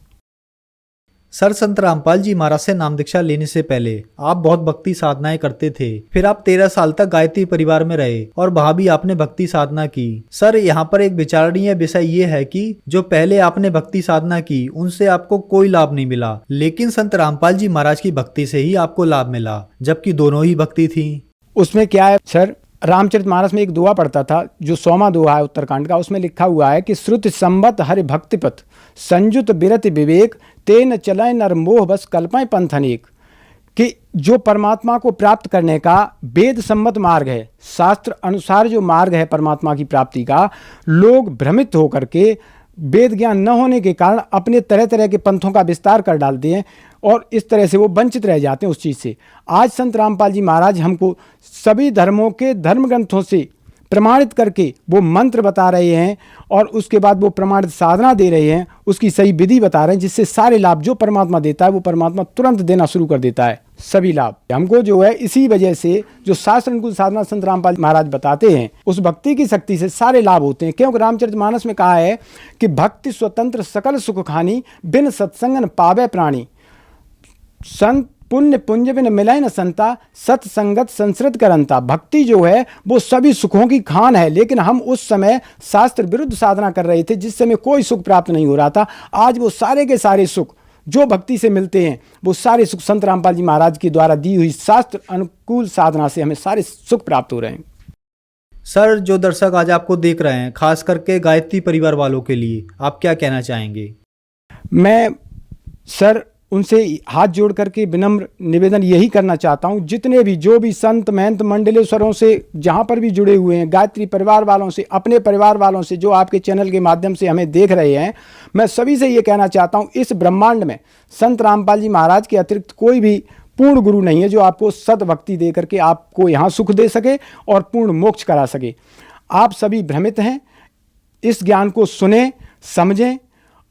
सर, संत रामपाल जी महाराज से नाम दीक्षा लेने से पहले आप बहुत भक्ति साधनाएं करते थे, फिर आप 13 साल तक गायत्री परिवार में रहे और वहां भी आपने भक्ति साधना की। सर, यहाँ पर एक विचारणीय विषय ये है कि जो पहले आपने भक्ति साधना की उनसे आपको कोई लाभ नहीं मिला, लेकिन संत रामपाल जी महाराज की भक्ति से ही आपको लाभ मिला, जबकि दोनों ही भक्ति थी। उसमें क्या है सर, रामचरितमानस में एक दुआ पढ़ता था जो 100वां दुआ है उत्तरकांड का, उसमें लिखा हुआ है कि श्रुति संबत हरि भक्तिपथ संयुत बिरत विवेक तेन चलय नर मोह बस कल्पय पंथ अनेक, कि जो परमात्मा को प्राप्त करने का वेद सम्मत मार्ग है, शास्त्र अनुसार जो मार्ग है परमात्मा की प्राप्ति का, लोग भ्रमित होकर के वेद ज्ञान न होने के कारण अपने तरह तरह के पंथों का विस्तार कर डालते हैं और इस तरह से वो वंचित रह जाते हैं उस चीज़ से। आज संत रामपाल जी महाराज हमको सभी धर्मों के धर्म ग्रंथों से प्रमाणित करके वो मंत्र बता रहे हैं और उसके बाद वो प्रमाणित साधना दे रहे हैं, उसकी सही विधि बता रहे हैं, जिससे सारे लाभ जो परमात्मा देता है वो परमात्मा तुरंत देना शुरू कर देता है। सभी लाभ हमको जो है इसी वजह से जो शास्त्र अनुकूल साधना संत रामपाल महाराज बताते हैं उस भक्ति की शक्ति से सारे लाभ होते हैं। क्योंकि रामचरितमानस में कहा है कि भक्ति स्वतंत्र सकल सुख खानी बिन सत्संगन पावे प्राणी, संत पुण्य पुंज बिन मिलय न संता सत्संगत संसृत करंता। भक्ति जो है वो सभी सुखों की खान है, लेकिन हम उस समय शास्त्र विरुद्ध साधना कर रहे थे जिस समय कोई सुख प्राप्त नहीं हो रहा था। आज वो सारे के सारे सुख जो भक्ति से मिलते हैं वो सारे सुख संत रामपाल जी महाराज के द्वारा दी हुई शास्त्र अनुकूल साधना से हमें सारे सुख प्राप्त हो रहे हैं। सर, जो दर्शक आज आपको देख रहे हैं, खास करके गायत्री परिवार वालों के लिए आप क्या कहना चाहेंगे? मैं सर उनसे हाथ जोड़ करके विनम्र निवेदन यही करना चाहता हूँ, जितने भी जो भी संत महंत मंडलेश्वरों से जहाँ पर भी जुड़े हुए हैं, गायत्री परिवार वालों से, अपने परिवार वालों से जो आपके चैनल के माध्यम से हमें देख रहे हैं, मैं सभी से ये कहना चाहता हूँ, इस ब्रह्मांड में संत रामपाल जी महाराज के अतिरिक्त कोई भी पूर्ण गुरु नहीं है जो आपको सत भक्ति दे करके आपको यहाँ सुख दे सके और पूर्ण मोक्ष करा सके। आप सभी भ्रमित हैं, इस ज्ञान को सुने समझें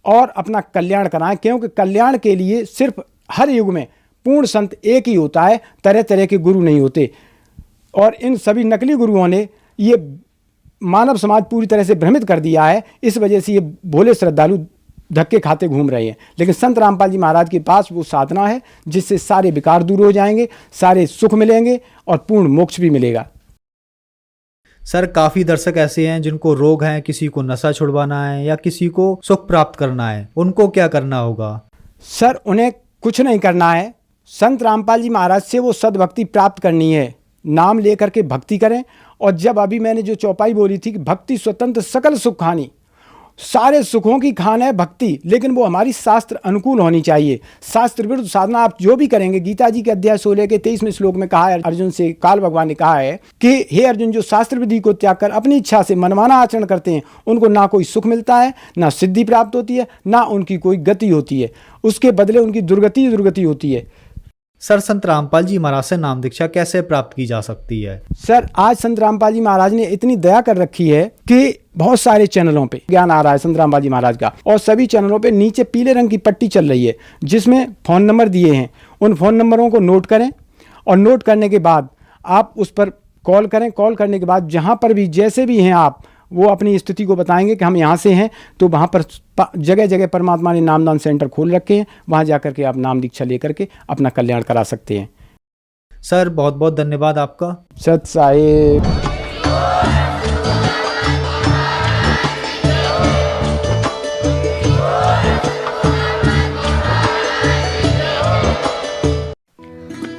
और अपना कल्याण कराएं, क्योंकि कल्याण के लिए सिर्फ हर युग में पूर्ण संत एक ही होता है, तरह तरह के गुरु नहीं होते। और इन सभी नकली गुरुओं ने ये मानव समाज पूरी तरह से भ्रमित कर दिया है, इस वजह से ये भोले श्रद्धालु धक्के खाते घूम रहे हैं। लेकिन संत रामपाल जी महाराज के पास वो साधना है जिससे सारे विकार दूर हो जाएंगे, सारे सुख मिलेंगे और पूर्ण मोक्ष भी मिलेगा। सर, काफ़ी दर्शक ऐसे हैं जिनको रोग है, किसी को नशा छुड़वाना है या किसी को सुख प्राप्त करना है, उनको क्या करना होगा? सर, उन्हें कुछ नहीं करना है, संत रामपाल जी महाराज से वो सद्भक्ति प्राप्त करनी है। नाम लेकर के भक्ति करें। और जब अभी मैंने जो चौपाई बोली थी कि भक्ति स्वतंत्र सकल सुख खानी, सारे सुखों की खान है भक्ति, लेकिन वो हमारी शास्त्र अनुकूल होनी चाहिए। शास्त्र विरुद्ध साधना आप जो भी करेंगे, गीता जी के अध्याय 16 के 23वें श्लोक में कहा है अर्जुन से, काल भगवान ने कहा है कि हे अर्जुन, जो शास्त्र विधि को त्याग कर अपनी इच्छा से मनमाना आचरण करते हैं उनको ना कोई सुख मिलता है, ना सिद्धि प्राप्त होती है, ना उनकी कोई गति होती है, उसके बदले उनकी दुर्गति होती है। सर, संत रामपाल जी महाराज से नाम दीक्षा कैसे प्राप्त की जा सकती है? सर, आज संत रामपाल जी महाराज ने इतनी दया कर रखी है कि बहुत सारे चैनलों पे ज्ञान आ रहा है संत रामपाल जी महाराज का, और सभी चैनलों पे नीचे पीले रंग की पट्टी चल रही है जिसमें फ़ोन नंबर दिए हैं। उन फ़ोन नंबरों को नोट करें और नोट करने के बाद आप उस पर कॉल करें। कॉल करने के बाद जहाँ पर भी जैसे भी हैं आप, वो अपनी स्थिति को बताएंगे कि हम यहाँ से हैं, तो वहाँ पर जगह जगह परमात्मा ने नामदान सेंटर खोल रखे हैं, वहाँ जा कर के आप नाम दीक्षा लेकर के अपना कल्याण करा सकते हैं। सर, बहुत बहुत धन्यवाद आपका। सत साहिब।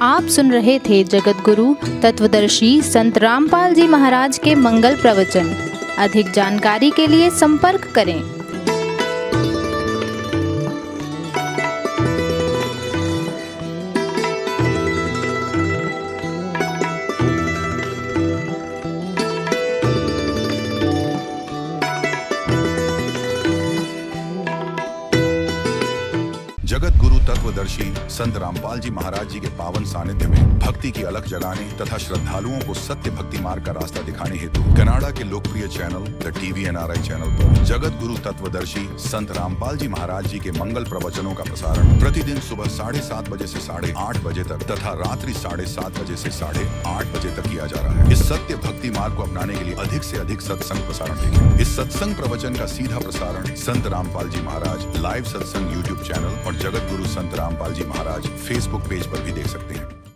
आप सुन रहे थे जगत गुरु तत्वदर्शी संत रामपाल जी महाराज के मंगल प्रवचन। अधिक जानकारी के लिए संपर्क करें। जगत गुरु तत्वदर्शी संत रामपाल जी महाराज जी के पावन सानिध्य में भक्ति की अलख जगाने तथा श्रद्धालुओं को सत्य भक्ति मार्ग का रास्ता दिखाने हेतु कनाडा के लोकप्रिय channel the TV NRI channel पर जगत गुरु तत्वदर्शी संत रामपाल जी महाराज जी के मंगल प्रवचनों का प्रसारण प्रतिदिन सुबह 7:30 बजे से 8:30 बजे तक तथा रात्रि 7:30 बजे से 8:30 बजे तक किया जा रहा है। इस सत्य भक्ति मार्ग को अपनाने के लिए अधिक से अधिक सत्संग प्रसारण देखें। इस सत्संग प्रवचन का सीधा प्रसारण संत रामपाल जी महाराज लाइव सत्संग YouTube चैनल और जगत गुरु संत रामपाल जी महाराज Facebook पेज पर भी देख सकते हैं।